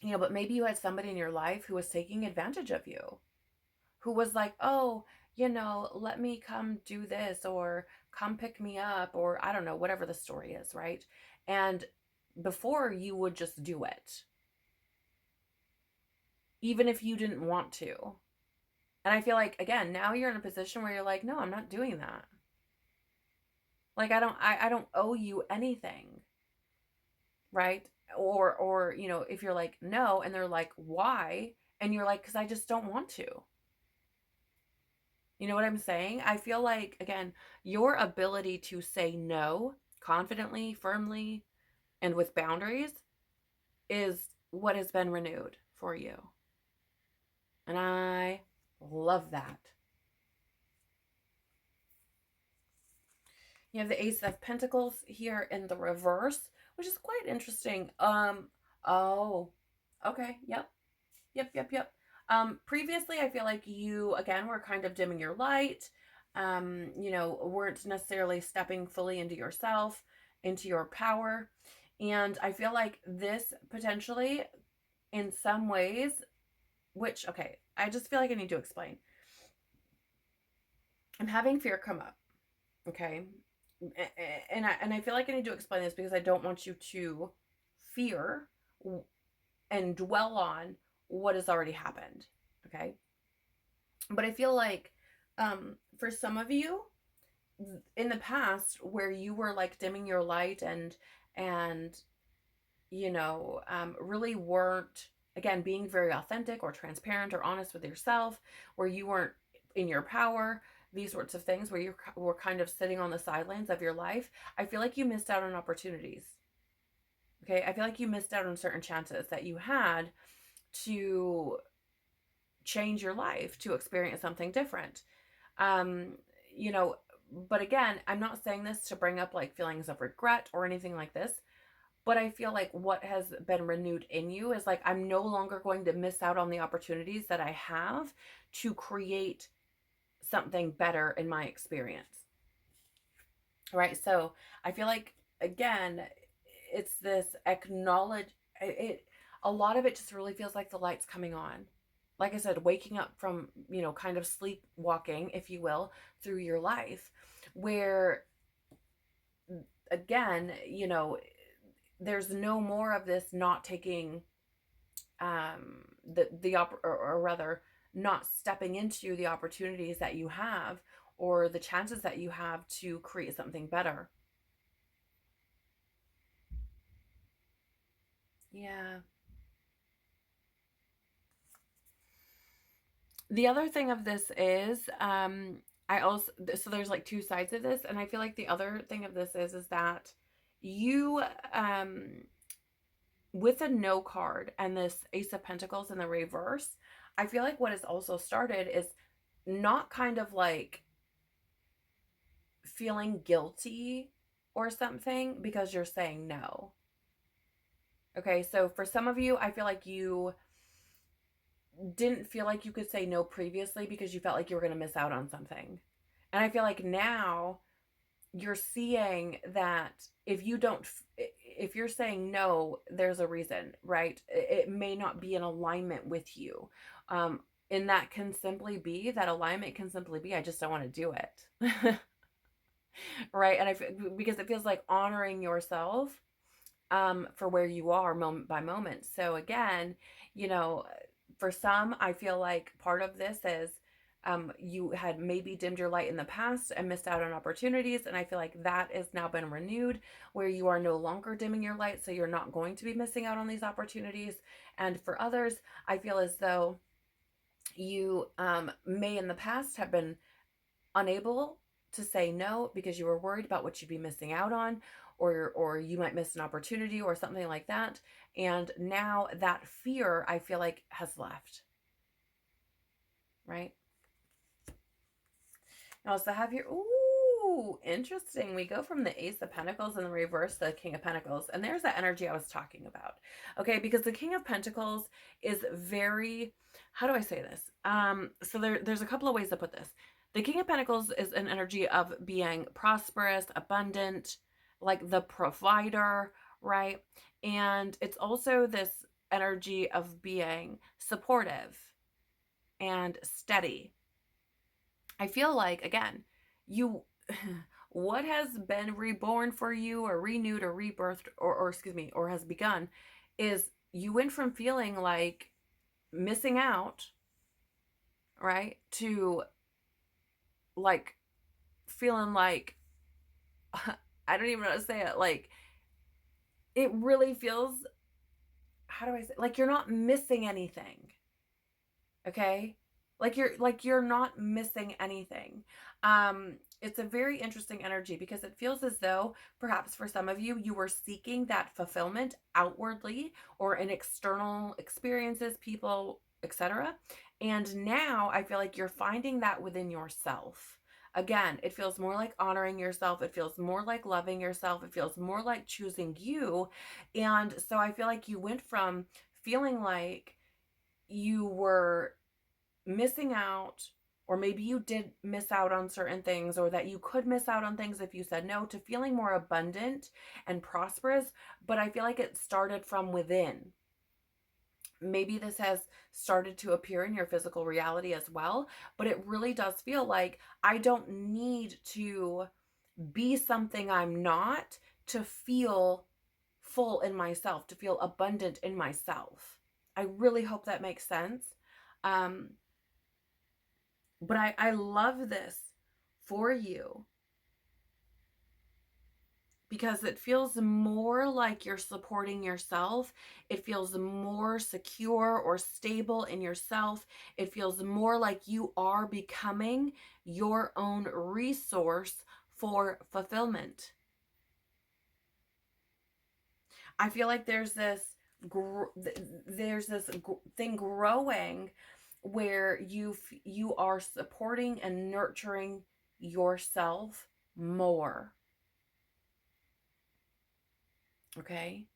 but maybe you had somebody in your life who was taking advantage of you, who was like, oh, let me come do this or come pick me up, or I don't know, whatever the story is, right? And before you would just do it, even if you didn't want to. And I feel like, again, now you're in a position where you're like, no, I'm not doing that. Like, I don't owe you anything, right? Or, if you're like, no, and they're like, why? And you're like, because I just don't want to. You know what I'm saying? I feel like, again, your ability to say no confidently, firmly, and with boundaries is what has been renewed for you. And I love that. You have the Ace of Pentacles here in the reverse, which is quite interesting. Oh, okay. Yep. Previously, I feel like you, again, were kind of dimming your light, weren't necessarily stepping fully into yourself, into your power. And I feel like this potentially, in some ways, which, okay, I just feel like I need to explain. I'm having fear come up, okay? And I feel like I need to explain this because I don't want you to fear and dwell on what has already happened, okay? But I feel like for some of you in the past where you were like dimming your light and really weren't, again, being very authentic or transparent or honest with yourself, where you weren't in your power, these sorts of things, where you were kind of sitting on the sidelines of your life, I feel like you missed out on opportunities. Okay, I feel like you missed out on certain chances that you had to change your life, to experience something different. Um, but again, I'm not saying this to bring up like feelings of regret or anything like this, but I feel like what has been renewed in you is like, I'm no longer going to miss out on the opportunities that I have to create something better in my experience. Right? So I feel like, again, it's this a lot of it just really feels like the light's coming on. Like I said, waking up from, kind of sleepwalking, if you will, through your life, where, again, there's no more of this not taking or rather not stepping into the opportunities that you have or the chances that you have to create something better. Yeah. The other thing of this is I also, so there's like two sides of this, and I feel like the other thing of this is that you with a no card and this Ace of Pentacles in the reverse, I feel like what has also started is not kind of like feeling guilty or something because you're saying no. Okay, so for some of you, I feel like you didn't feel like you could say no previously because you felt like you were going to miss out on something. And I feel like now you're seeing that if you're saying no, there's a reason, right? It may not be in alignment with you. And that can simply be, that alignment can simply be, I just don't want to do it. Right? And because it feels like honoring yourself for where you are moment by moment. So again, you know, for some, I feel like part of this is you had maybe dimmed your light in the past and missed out on opportunities. And I feel like that has now been renewed, where you are no longer dimming your light. So you're not going to be missing out on these opportunities. And for others, I feel as though you may in the past have been unable to say no because you were worried about what you'd be missing out on, or you might miss an opportunity or something like that. And now that fear, I feel like, has left, right? You also have your, ooh, interesting. We go from the Ace of Pentacles in the reverse to the King of Pentacles. And there's that energy I was talking about. Okay, because the King of Pentacles is very, how do I say this? So there's a couple of ways to put this. The King of Pentacles is an energy of being prosperous, abundant, like the provider, right? And it's also this energy of being supportive and steady. I feel like, again, you, what has been reborn for you or renewed or rebirthed or excuse me, or has begun is you went from feeling like missing out, right? To like feeling like, I don't even know how to say it. Like it really feels, how do I say, like you're not missing anything. Okay? Like you're not missing anything. It's a very interesting energy because it feels as though perhaps for some of you, you were seeking that fulfillment outwardly or in external experiences, people, etc. And now I feel like you're finding that within yourself. Again, it feels more like honoring yourself. It feels more like loving yourself. It feels more like choosing you. And so I feel like you went from feeling like you were missing out, or maybe you did miss out on certain things, or that you could miss out on things if you said no, to feeling more abundant and prosperous. But I feel like it started from within. Maybe this has started to appear in your physical reality as well, but it really does feel like I don't need to be something I'm not to feel full in myself, to feel abundant in myself. I really hope that makes sense. Um, but I love this for you because it feels more like you're supporting yourself. It feels more secure or stable in yourself. It feels more like you are becoming your own resource for fulfillment. I feel like there's this thing growing where you are supporting and nurturing yourself more. Okay?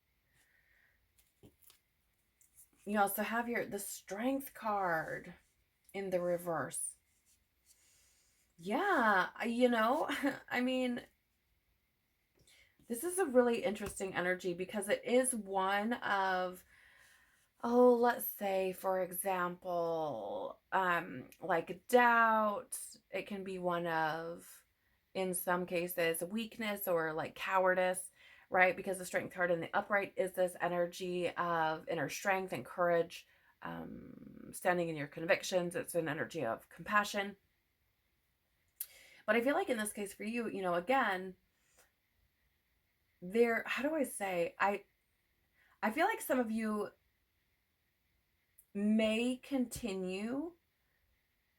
You also have the Strength card in the reverse. Yeah, I mean, this is a really interesting energy because it is one of, oh, let's say, for example, like doubt. It can be one of, in some cases, weakness or like cowardice, right? Because the Strength card in the upright is this energy of inner strength and courage, standing in your convictions. It's an energy of compassion. But I feel like in this case for you, again, how do I say, I feel like some of you may continue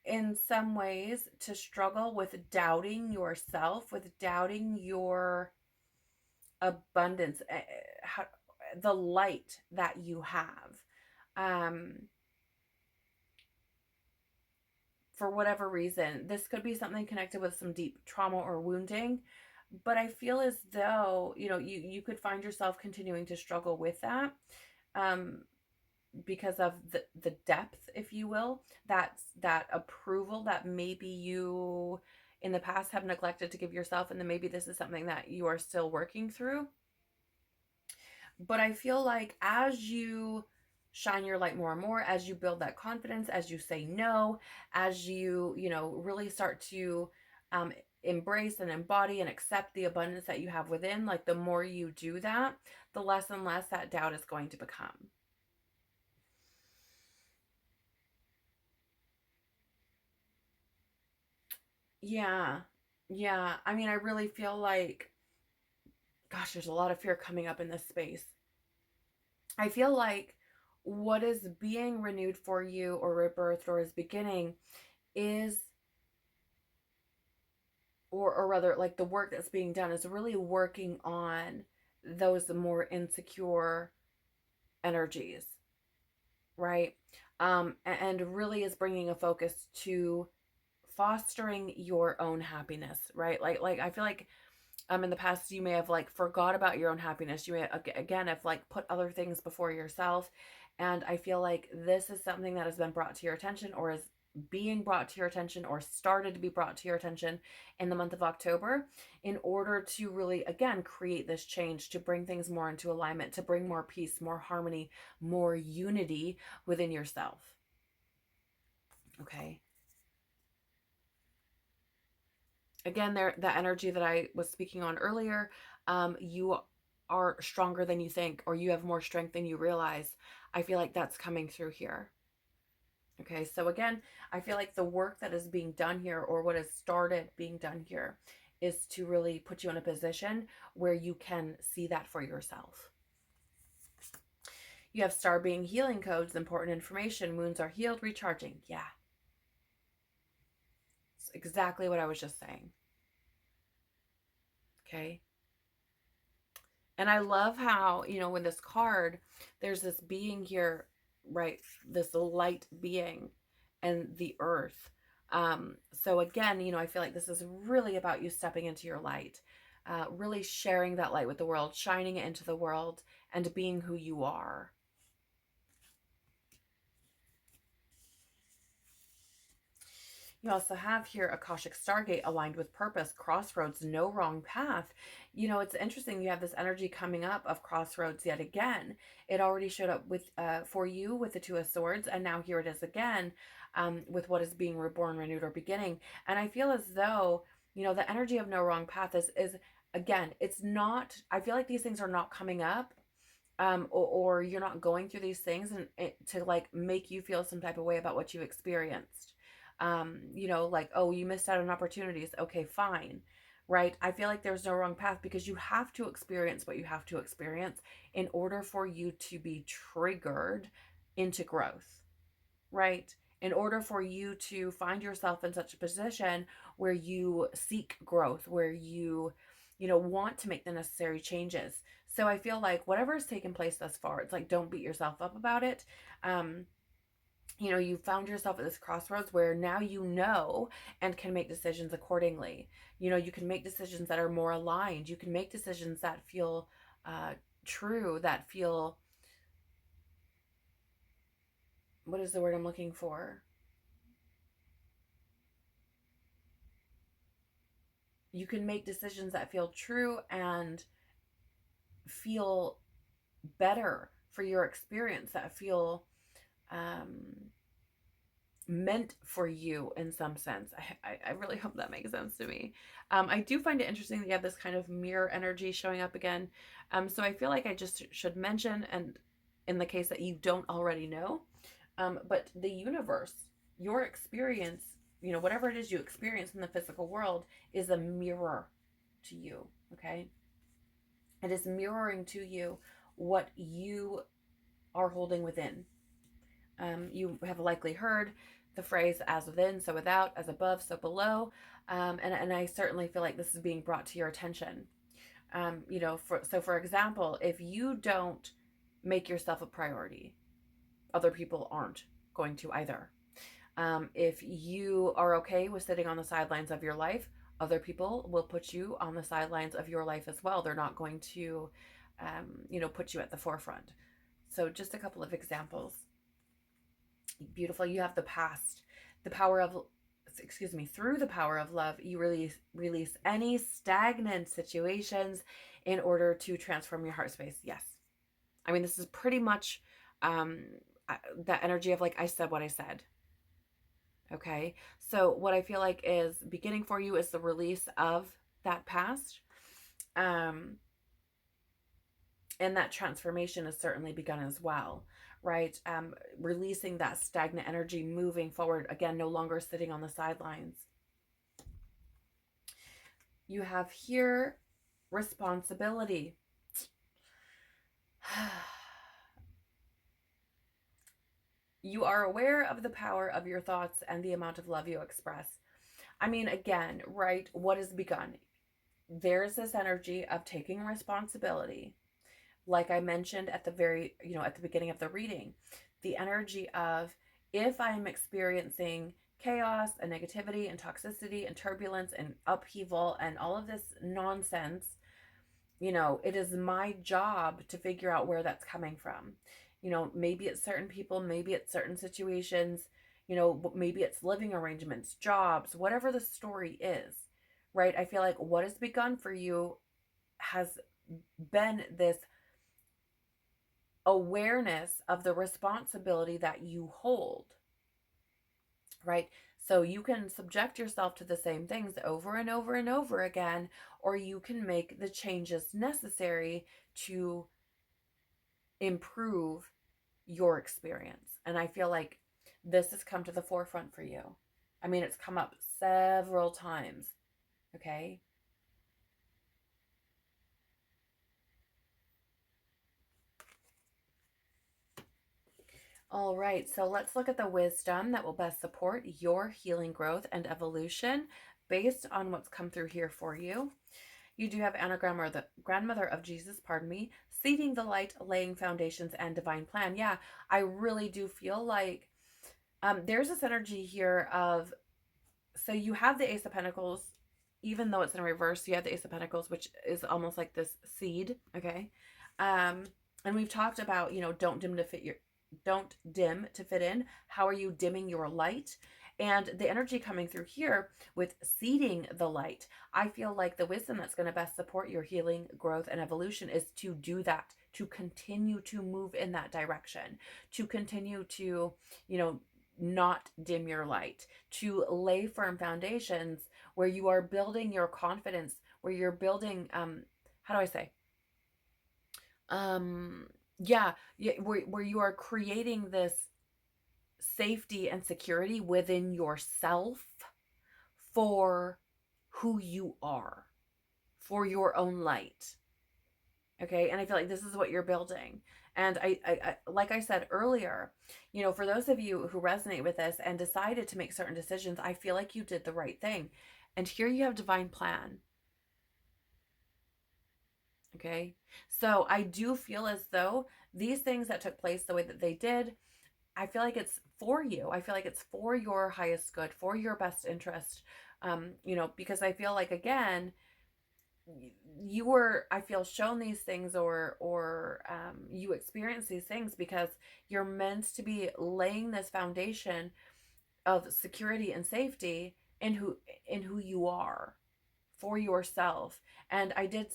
in some ways to struggle with doubting yourself, with doubting your abundance, the light that you have. For whatever reason, this could be something connected with some deep trauma or wounding, but I feel as though, you could find yourself continuing to struggle with that. Because of the depth, if you will, that approval that maybe you in the past have neglected to give yourself, and then maybe this is something that you are still working through. But I feel like as you shine your light more and more, as you build that confidence, as you say no, as you really start to embrace and embody and accept the abundance that you have within, like the more you do that, the less and less that doubt is going to become. Yeah. Yeah. I mean, I really feel like, gosh, there's a lot of fear coming up in this space. I feel like what is being renewed for you or rebirthed or is beginning is, or rather, like the work that's being done is really working on those more insecure energies, right? And really is bringing a focus to fostering your own happiness, right? Like I feel like in the past you may have like forgot about your own happiness. You may again have like put other things before yourself, and I feel like this is something that has been brought to your attention, or is being brought to your attention, or started to be brought to your attention in the month of October, in order to really again create this change, to bring things more into alignment, to bring more peace, more harmony, more unity within yourself. Okay. Again, there, that energy that I was speaking on earlier, you are stronger than you think, or you have more strength than you realize. I feel like that's coming through here. Okay, so again, I feel like the work that is being done here, or what has started being done here, is to really put you in a position where you can see that for yourself. You have star being healing codes, important information, wounds are healed, recharging. Yeah, it's exactly what I was just saying. Okay. And I love how, with this card, there's this being here, right? This light being and the earth. So again, I feel like this is really about you stepping into your light, really sharing that light with the world, shining it into the world, and being who you are. You also have here Akashic Stargate, aligned with purpose, crossroads, no wrong path. It's interesting. You have this energy coming up of crossroads yet again. It already showed up with for you with the Two of Swords, and now here it is again, with what is being reborn, renewed, or beginning. And I feel as though, the energy of no wrong path is again, it's not, I feel like these things are not coming up, or you're not going through these things and to like make you feel some type of way about what you experienced. Like, oh, you missed out on opportunities. Okay, fine. Right? I feel like there's no wrong path, because you have to experience what you have to experience in order for you to be triggered into growth, right? In order for you to find yourself in such a position where you seek growth, where you want to make the necessary changes. So I feel like whatever has taken place thus far, it's like, don't beat yourself up about it. You found yourself at this crossroads where now and can make decisions accordingly. You can make decisions that are more aligned. You can make decisions that feel true, that feel, what is the word I'm looking for? You can make decisions that feel true and feel better for your experience, that feel meant for you in some sense. I really hope that makes sense to me. I do find it interesting that you have this kind of mirror energy showing up again. So I feel like I just should mention, and in the case that you don't already know, but the universe, your experience, whatever it is you experience in the physical world, is a mirror to you. Okay. It is mirroring to you what you are holding within. You have likely heard the phrase "as within, so without, as above, so below," and I certainly feel like this is being brought to your attention. For example, if you don't make yourself a priority, other people aren't going to either. If you are okay with sitting on the sidelines of your life, other people will put you on the sidelines of your life as well. They're not going to, put you at the forefront. So just a couple of examples. Beautiful. You have the past, the power of, through the power of love, you release any stagnant situations in order to transform your heart space. Yes. I mean, this is pretty much that energy of like, I said what I said. Okay. So what I feel like is beginning for you is the release of that past. Um, and that transformation has certainly begun as well, right? Releasing that stagnant energy, moving forward, again, no longer sitting on the sidelines. You have here responsibility. You are aware of the power of your thoughts and the amount of love you express. I mean, again, right? What has begun? There's this energy of taking responsibility. Like I mentioned at the very, at the beginning of the reading, the energy of, if I'm experiencing chaos and negativity and toxicity and turbulence and upheaval and all of this nonsense, it is my job to figure out where that's coming from. Maybe it's certain people, maybe it's certain situations, maybe it's living arrangements, jobs, whatever the story is, right? I feel like what has begun for you has been this awareness of the responsibility that you hold, right? So you can subject yourself to the same things over and over and over again, or you can make the changes necessary to improve your experience. And I feel like this has come to the forefront for you. I mean, it's come up several times, okay? All right, so let's look at the wisdom that will best support your healing growth and evolution based on what's come through here for you. You do have anagram, or the grandmother of Jesus, pardon me, seeding the light, laying foundations, and divine plan. Yeah, I really do feel like there's this energy here of, so you have the Ace of Pentacles, even though it's in reverse, you have the Ace of Pentacles, which is almost like this seed, okay? And we've talked about, don't dim to fit in. How are you dimming your light? And the energy coming through here with seeding the light, I feel like the wisdom that's going to best support your healing, growth, and evolution is to do that, to continue to move in that direction, to continue to, not dim your light, to lay firm foundations where you are building your confidence, where you're building, how do I say? Where you are creating this safety and security within yourself for who you are, for your own light. Okay. And I feel like this is what you're building. And I like I said earlier, for those of you who resonate with this and decided to make certain decisions, I feel like you did the right thing. And here you have divine plan. Okay. So I do feel as though these things that took place the way that they did, I feel like it's for you. I feel like it's for your highest good, for your best interest. Because I feel like, again, you were, I feel, shown these things, or you experience these things because you're meant to be laying this foundation of security and safety in who you are for yourself. And I did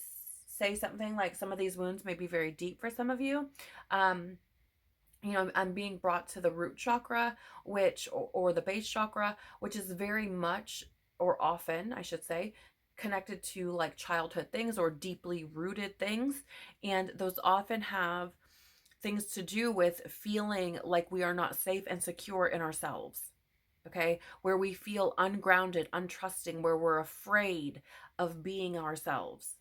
say something like some of these wounds may be very deep for some of you. I'm being brought to the root chakra, or the base chakra, which is very much, or often, I should say, connected to like childhood things or deeply rooted things. And those often have things to do with feeling like we are not safe and secure in ourselves. Okay, where we feel ungrounded, untrusting, where we're afraid of being ourselves.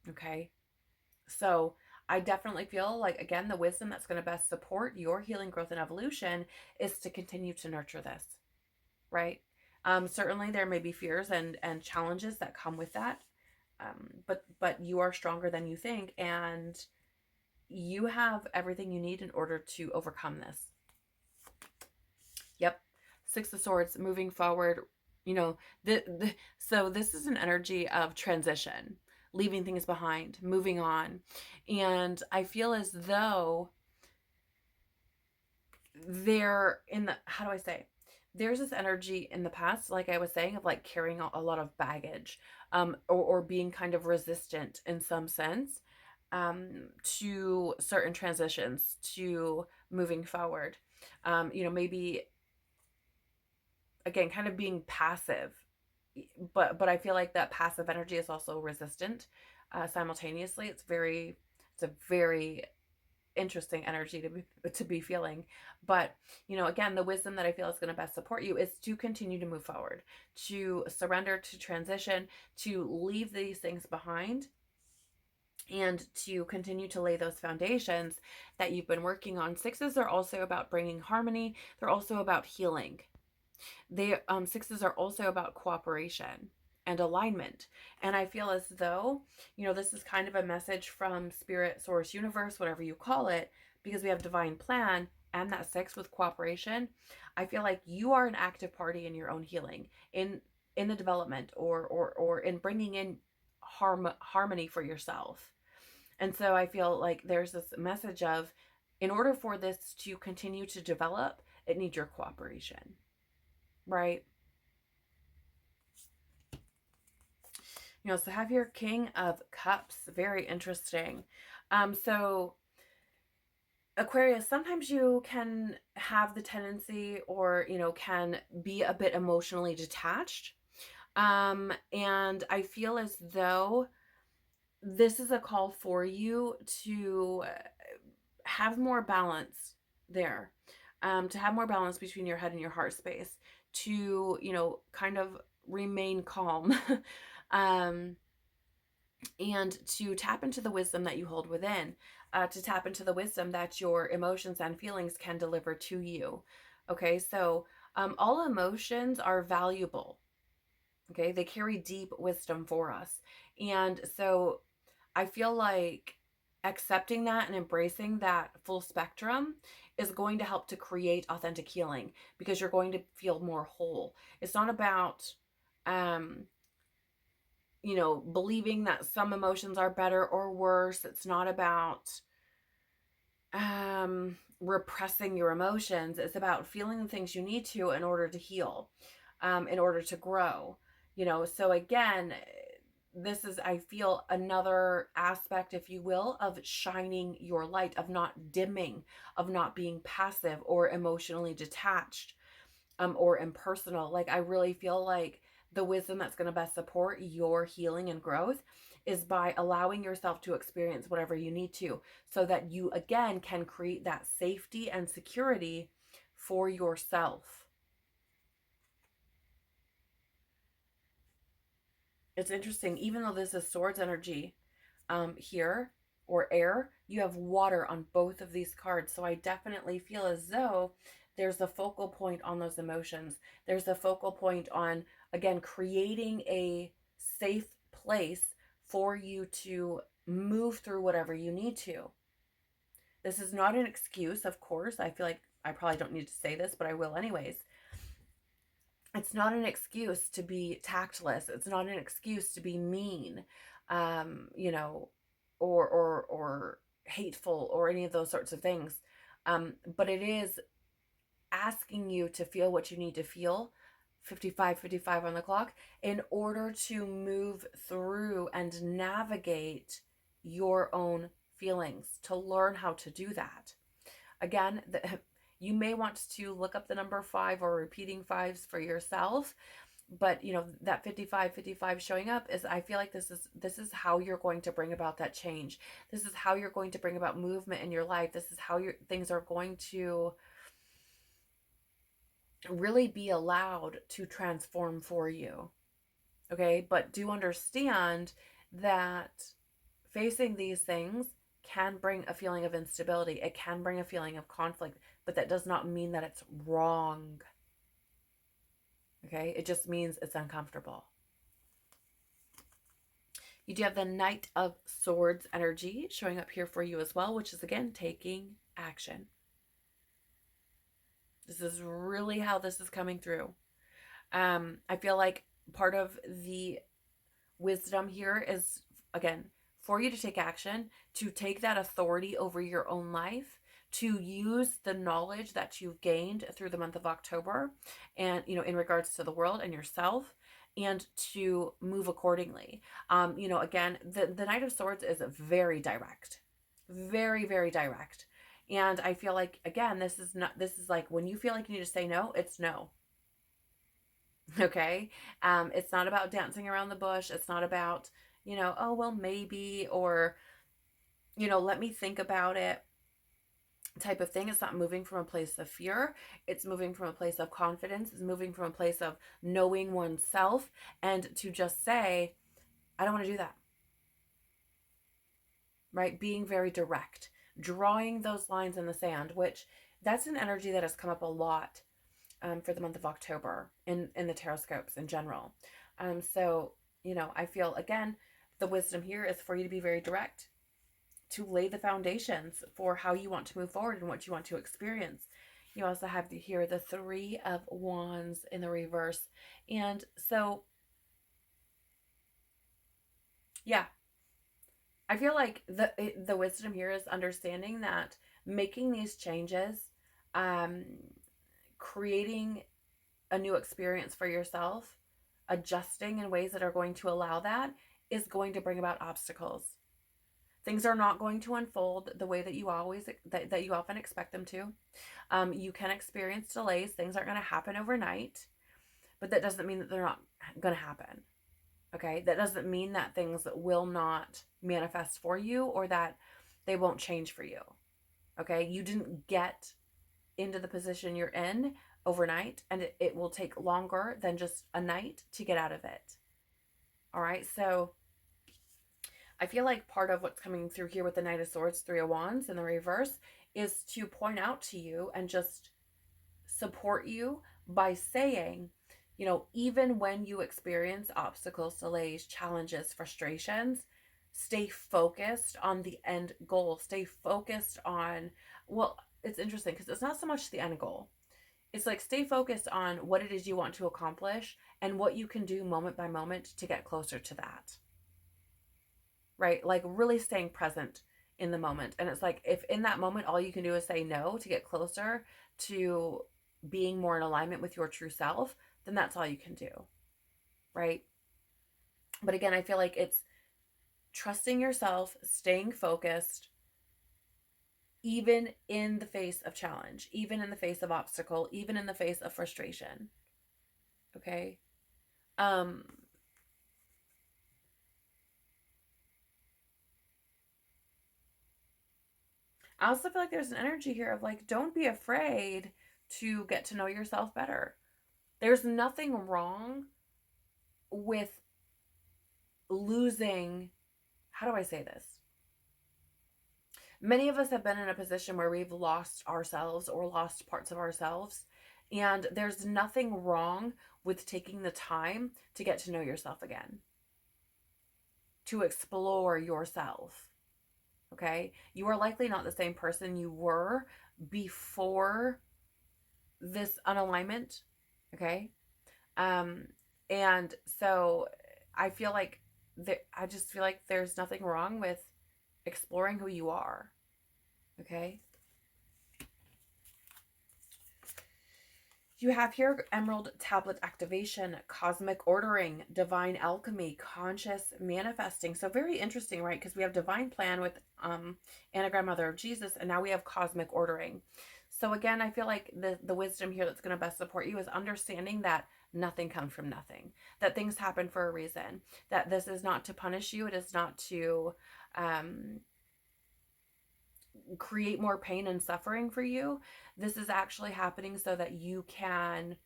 Okay, so I definitely feel like, again, the wisdom that's going to best support your healing, growth, and evolution is to continue to nurture this, right? Certainly there may be fears and challenges that come with that, but you are stronger than you think, and you have everything you need in order to overcome this. Yep. Six of Swords, moving forward. So this is an energy of transition, leaving things behind, moving on. And I feel as though how do I say? There's this energy in the past, like I was saying, of like carrying a lot of baggage, or being kind of resistant in some sense. to certain transitions, to moving forward. Maybe again, kind of being passive, but I feel like that passive energy is also resistant simultaneously. It's a very interesting energy to be feeling. But again, the wisdom that I feel is going to best support you is to continue to move forward, to surrender, to transition, to leave these things behind, and to continue to lay those foundations that you've been working on. Sixes are also about bringing harmony. They're also about healing. Sixes are also about cooperation and alignment. And I feel as though, this is kind of a message from spirit, source, universe, whatever you call it, because we have divine plan and that six with cooperation. I feel like you are an active party in your own healing, in the development, or in bringing in harmony for yourself. And so I feel like there's this message of, in order for this to continue to develop, it needs your cooperation, right? So have your King of Cups, very interesting. So Aquarius, sometimes you can have the tendency, or, can be a bit emotionally detached. And I feel as though this is a call for you to have more balance there, to have more balance between your head and your heart space, to, kind of remain calm, and to tap into the wisdom that you hold within, to tap into the wisdom that your emotions and feelings can deliver to you. Okay, so all emotions are valuable. Okay, they carry deep wisdom for us. And so I feel like accepting that and embracing that full spectrum is going to help to create authentic healing, because you're going to feel more whole. It's not about, believing that some emotions are better or worse. It's not about repressing your emotions. It's about feeling the things you need to in order to heal, in order to grow. So again, this is, I feel, another aspect, if you will, of shining your light, of not dimming, of not being passive or emotionally detached, or impersonal. Like, I really feel like the wisdom that's going to best support your healing and growth is by allowing yourself to experience whatever you need to, so that you again can create that safety and security for yourself. It's interesting, even though this is swords energy here, or air, you have water on both of these cards. So I definitely feel as though there's a focal point on those emotions. There's a focal point on, again, creating a safe place for you to move through whatever you need to. This is not an excuse, of course. I feel like I probably don't need to say this, but I will anyways. It's not an excuse to be tactless. It's not an excuse to be mean, or hateful, or any of those sorts of things. But it is asking you to feel what you need to feel, 55 on the clock, in order to move through and navigate your own feelings, to learn how to do that. Again, you may want to look up the number 5 or repeating fives for yourself, but that 55 showing up is, I feel like this is how you're going to bring about that change. This is how you're going to bring about movement in your life. This is how things are going to really be allowed to transform for you. Okay, but do understand that facing these things can bring a feeling of instability. It can bring a feeling of conflict, but that does not mean that it's wrong. Okay, it just means it's uncomfortable. You do have the Knight of Swords energy showing up here for you as well, which is, again, taking action. This is really how this is coming through. I feel like part of the wisdom here is, again, for you to take action, to take that authority over your own life, to use the knowledge that you've gained through the month of October, and in regards to the world and yourself, and to move accordingly. Again, the Knight of Swords is very direct, very, very direct. And I feel like, again, this is like when you feel like you need to say no, it's no. Okay. It's not about dancing around the bush. It's not about, oh, well, maybe, or, let me think about it type of thing. It's not moving from a place of fear. It's moving from a place of confidence. It's moving from a place of knowing oneself, and to just say, I don't want to do that. Right? Being very direct, drawing those lines in the sand, which that's an energy that has come up a lot for the month of October in the Tarotscopes in general. So, I feel, again, the wisdom here is for you to be very direct, to lay the foundations for how you want to move forward and what you want to experience. You also have here the Three of Wands in the reverse. And so, yeah, I feel like the wisdom here is understanding that making these changes, creating a new experience for yourself, adjusting in ways that are going to allow that, is going to bring about obstacles. Things are not going to unfold the way that you often expect them to. You can experience delays. Things aren't going to happen overnight, but that doesn't mean that they're not going to happen. Okay? That doesn't mean that things will not manifest for you or that they won't change for you. Okay? You didn't get into the position you're in overnight, and it will take longer than just a night to get out of it. All right? So I feel like part of what's coming through here with the Knight of Swords, Three of Wands in the reverse, is to point out to you and just support you by saying, even when you experience obstacles, delays, challenges, frustrations, stay focused on the end goal. Stay focused on, well, it's interesting because it's not so much the end goal. It's like, stay focused on what it is you want to accomplish and what you can do moment by moment to get closer to that. Right? Like, really staying present in the moment. And it's like, if in that moment all you can do is say no to get closer to being more in alignment with your true self, then that's all you can do. Right? But again, I feel like it's trusting yourself, staying focused, even in the face of challenge, even in the face of obstacle, even in the face of frustration. Okay? I also feel like there's an energy here of like, don't be afraid to get to know yourself better. There's nothing wrong with losing, how do I say this? Many of us have been in a position where we've lost ourselves or lost parts of ourselves. And there's nothing wrong with taking the time to get to know yourself again, to explore yourself. Okay? You are likely not the same person you were before this unalignment. Okay? And so I feel like I just feel like there's nothing wrong with exploring who you are. Okay? You have here Emerald Tablet activation, cosmic ordering, divine alchemy, conscious manifesting. So very interesting, right? Because we have divine plan with Anagram Mother of Jesus, and now we have cosmic ordering. So again, I feel like the wisdom here that's going to best support you is understanding that nothing comes from nothing, that things happen for a reason, that this is not to punish you. It is not to create more pain and suffering for you. This is actually happening so that you can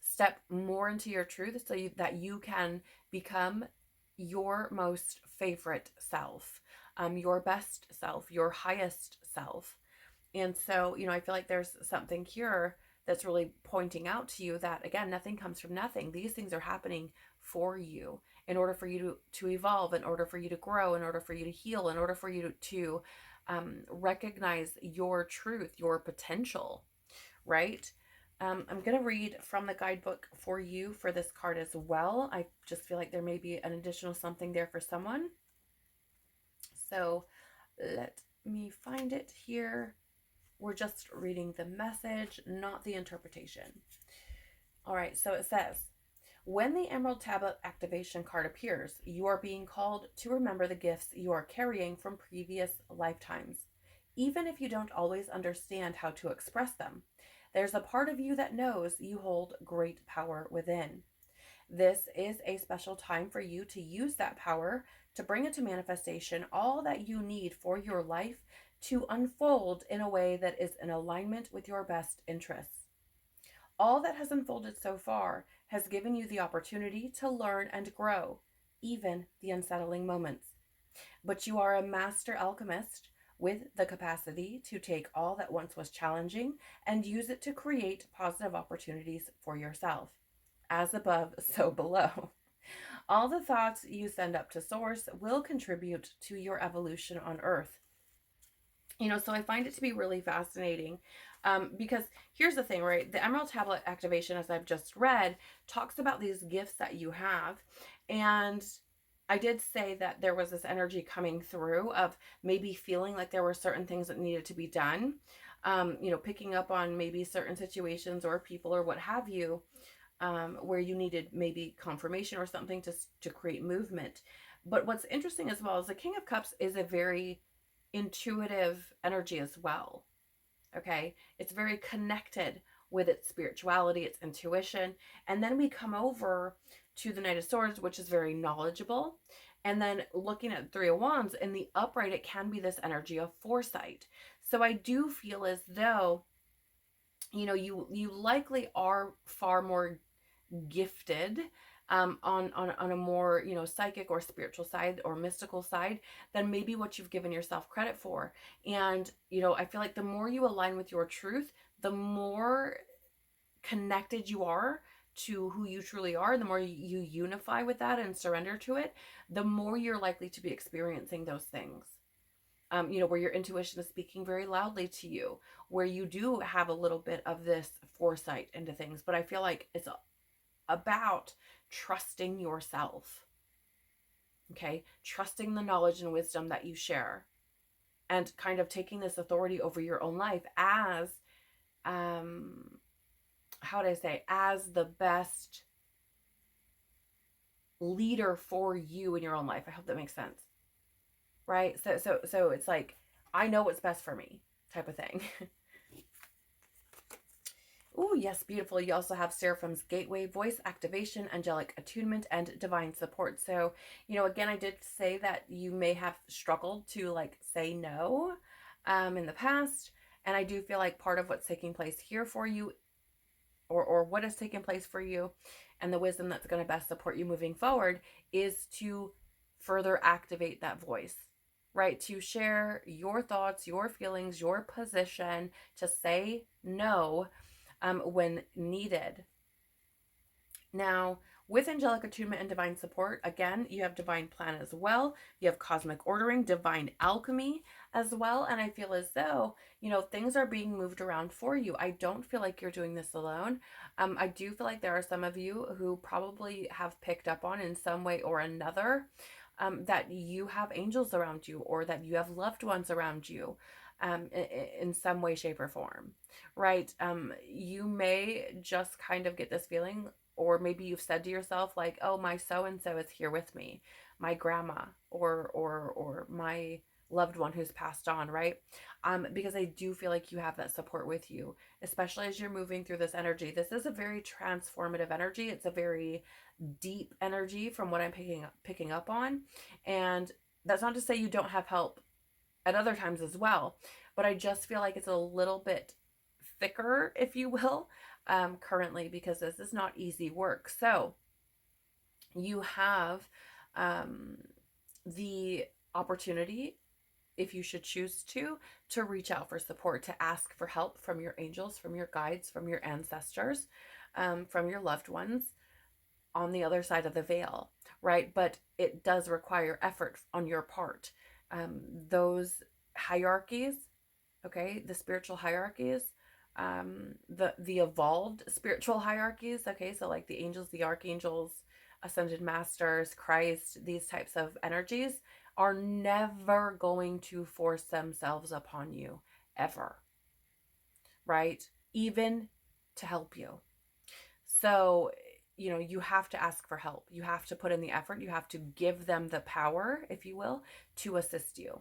step more into your truth, so that you can become your most favorite self, your best self, your highest self. And so, I feel like there's something here that's really pointing out to you that, again, nothing comes from nothing. These things are happening for you in order for you to evolve, in order for you to grow, in order for you to heal, in order for you to recognize your truth, your potential, right? I'm going to read from the guidebook for you for this card as well. I just feel like there may be an additional something there for someone. So let me find it here. We're just reading the message, not the interpretation. All right, so it says, When the Emerald Tablet activation card appears, you are being called to remember the gifts you are carrying from previous lifetimes. Even if you don't always understand how to express them, there's a part of you that knows you hold great power within. This is a special time for you to use that power to bring into manifestation all that you need for your life to unfold in a way that is in alignment with your best interests. All that has unfolded so far has given you the opportunity to learn and grow, even the unsettling moments. But you are a master alchemist with the capacity to take all that once was challenging and use it to create positive opportunities for yourself. As above, so below. All the thoughts you send up to source will contribute to your evolution on earth. So I find it to be really fascinating, because here's the thing, right? The Emerald Tablet activation, as I've just read, talks about these gifts that you have. And I did say that there was this energy coming through of maybe feeling like there were certain things that needed to be done, picking up on maybe certain situations or people or what have you, where you needed maybe confirmation or something to create movement. But what's interesting as well is the King of Cups is a very intuitive energy as well. Okay, it's very connected with its spirituality, its intuition. And then we come over to the Knight of Swords, which is very knowledgeable. And then looking at Three of Wands in the upright, it can be this energy of foresight. So I do feel as though, you likely are far more gifted, on a more, psychic or spiritual side or mystical side than maybe what you've given yourself credit for. And I feel like the more you align with your truth, the more connected you are to who you truly are, the more you unify with that and surrender to it, the more you're likely to be experiencing those things. Where your intuition is speaking very loudly to you, where you do have a little bit of this foresight into things. But I feel like it's about trusting yourself. Okay, trusting the knowledge and wisdom that you share, and kind of taking this authority over your own life as, how would I say, as the best leader for you in your own life. I hope that makes sense. Right? So it's like, I know what's best for me type of thing. Oh, yes, beautiful. You also have Seraphim's Gateway, Voice Activation, Angelic Attunement, and Divine Support. So, again, I did say that you may have struggled to say no in the past. And I do feel like part of what's taking place here for you, or what has taken place for you, and the wisdom that's going to best support you moving forward, is to further activate that voice, right? To share your thoughts, your feelings, your position, to say no when needed. Now, with angelic attunement and divine support, again, you have divine plan as well. You have cosmic ordering, divine alchemy as well. And I feel as though, things are being moved around for you. I don't feel like you're doing this alone. I do feel like there are some of you who probably have picked up on in some way or another, that you have angels around you, or that you have loved ones around you, in some way, shape, or form, right? You may just kind of get this feeling, or maybe you've said to yourself like, oh, my so-and-so is here with me, my grandma, or my loved one who's passed on, right? Because I do feel like you have that support with you, especially as you're moving through this energy. This is a very transformative energy. It's a very deep energy from what I'm picking up on. And that's not to say you don't have help at other times as well, but I just feel like it's a little bit thicker, if you will, currently, because this is not easy work. So you have the opportunity, if you should choose to reach out for support, to ask for help from your angels, from your guides, from your ancestors, from your loved ones on the other side of the veil, right? But it does require effort on your part. Those hierarchies, okay, the spiritual hierarchies, the evolved spiritual hierarchies, okay, so like the angels, the archangels, ascended masters, Christ, these types of energies are never going to force themselves upon you, ever, right? Even to help you. So you have to ask for help. You have to put in the effort. You have to give them the power, if you will, to assist you.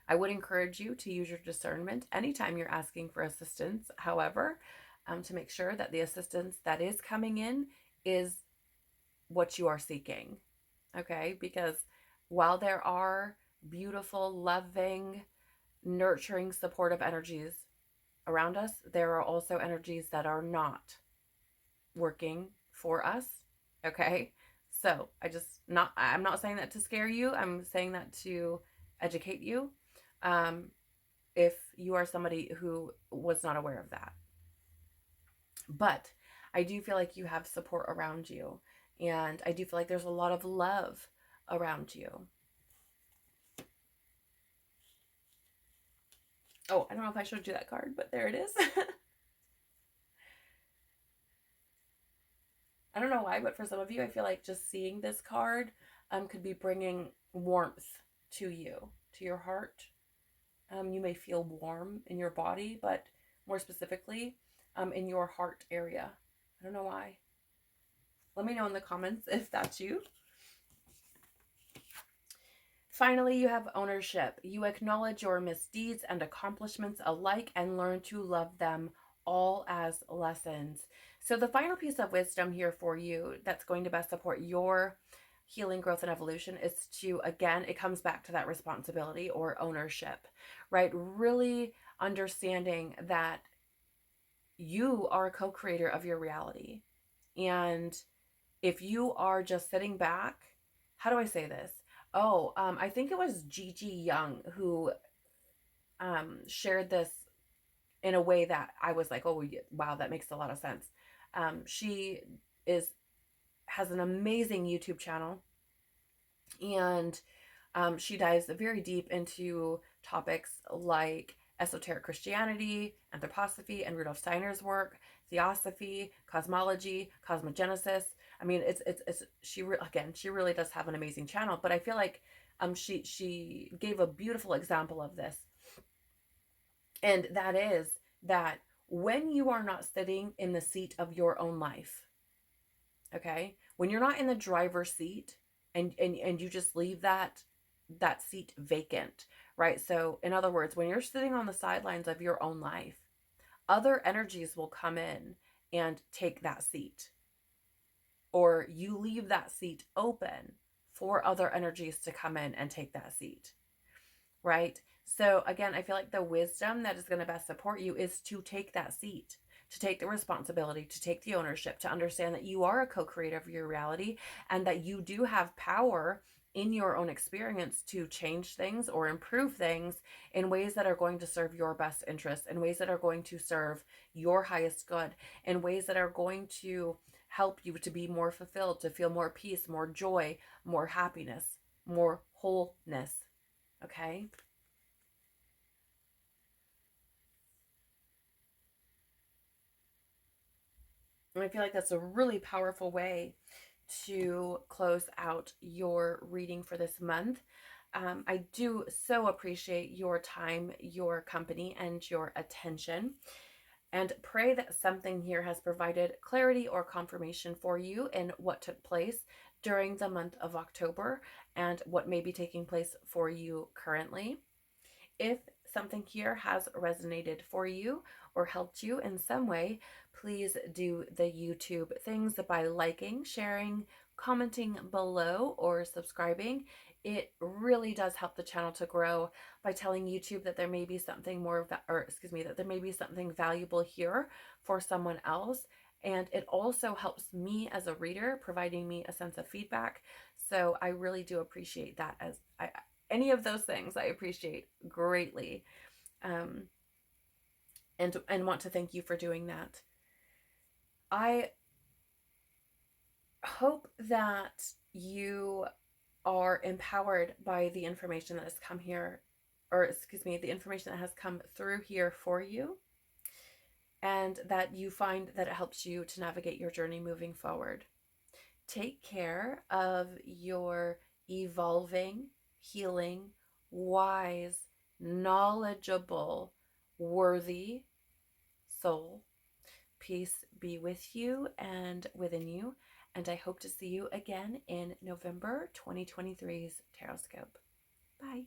I would encourage you to use your discernment anytime you're asking for assistance, however, to make sure that the assistance that is coming in is what you are seeking. Okay? Because while there are beautiful, loving, nurturing, supportive energies around us, there are also energies that are not working for us. Okay? So I'm not saying that to scare you. I'm saying that to educate you. If you are somebody who was not aware of that. But I do feel like you have support around you. And I do feel like there's a lot of love around you. Oh, I don't know if I showed you that card, but there it is. I don't know why, but for some of you, I feel like just seeing this card could be bringing warmth to you, to your heart. You may feel warm in your body, but more specifically, in your heart area. I don't know why. Let me know in the comments if that's you. Finally, you have ownership. You acknowledge your misdeeds and accomplishments alike and learn to love them all as lessons. So the final piece of wisdom here for you that's going to best support your healing, growth, and evolution is to, again, it comes back to that responsibility or ownership, right? Really understanding that you are a co-creator of your reality. And if you are just sitting back, how do I say this? I think it was Gigi Young who shared this in a way that I was like, oh, wow, that makes a lot of sense. She has an amazing YouTube channel, and she dives very deep into topics like esoteric Christianity, anthroposophy, and Rudolf Steiner's work, theosophy, cosmology, cosmogenesis. I mean, she really does have an amazing channel, but I feel like she gave a beautiful example of this. And that is that when you are not sitting in the seat of your own life, okay? When you're not in the driver's seat and you just leave that seat vacant, right? So in other words, when you're sitting on the sidelines of your own life, other energies will come in and take that seat. Or you leave that seat open for other energies to come in and take that seat, right? So again, I feel like the wisdom that is going to best support you is to take that seat, to take the responsibility, to take the ownership, to understand that you are a co-creator of your reality and that you do have power in your own experience to change things or improve things in ways that are going to serve your best interests, in ways that are going to serve your highest good, in ways that are going to help you to be more fulfilled, to feel more peace, more joy, more happiness, more wholeness. Okay? And I feel like that's a really powerful way to close out your reading for this month. I do so appreciate your time, your company, and your attention. And pray that something here has provided clarity or confirmation for you in what took place during the month of October and what may be taking place for you currently. If something here has resonated for you or helped you in some way, please do the YouTube things by liking, sharing, commenting below, or subscribing. It really does help the channel to grow by telling YouTube that there may be something that there may be something valuable here for someone else. And it also helps me as a reader, providing me a sense of feedback. So I really do appreciate that. Any of those things I appreciate greatly, and want to thank you for doing that. I hope that you are empowered by the information that has come here, the information that has come through here for you, and that you find that it helps you to navigate your journey moving forward. Take care of your evolving, healing, wise, knowledgeable, worthy soul. peace be with you and within you, and I hope to see you again in November 2023's Tarotscope. Bye.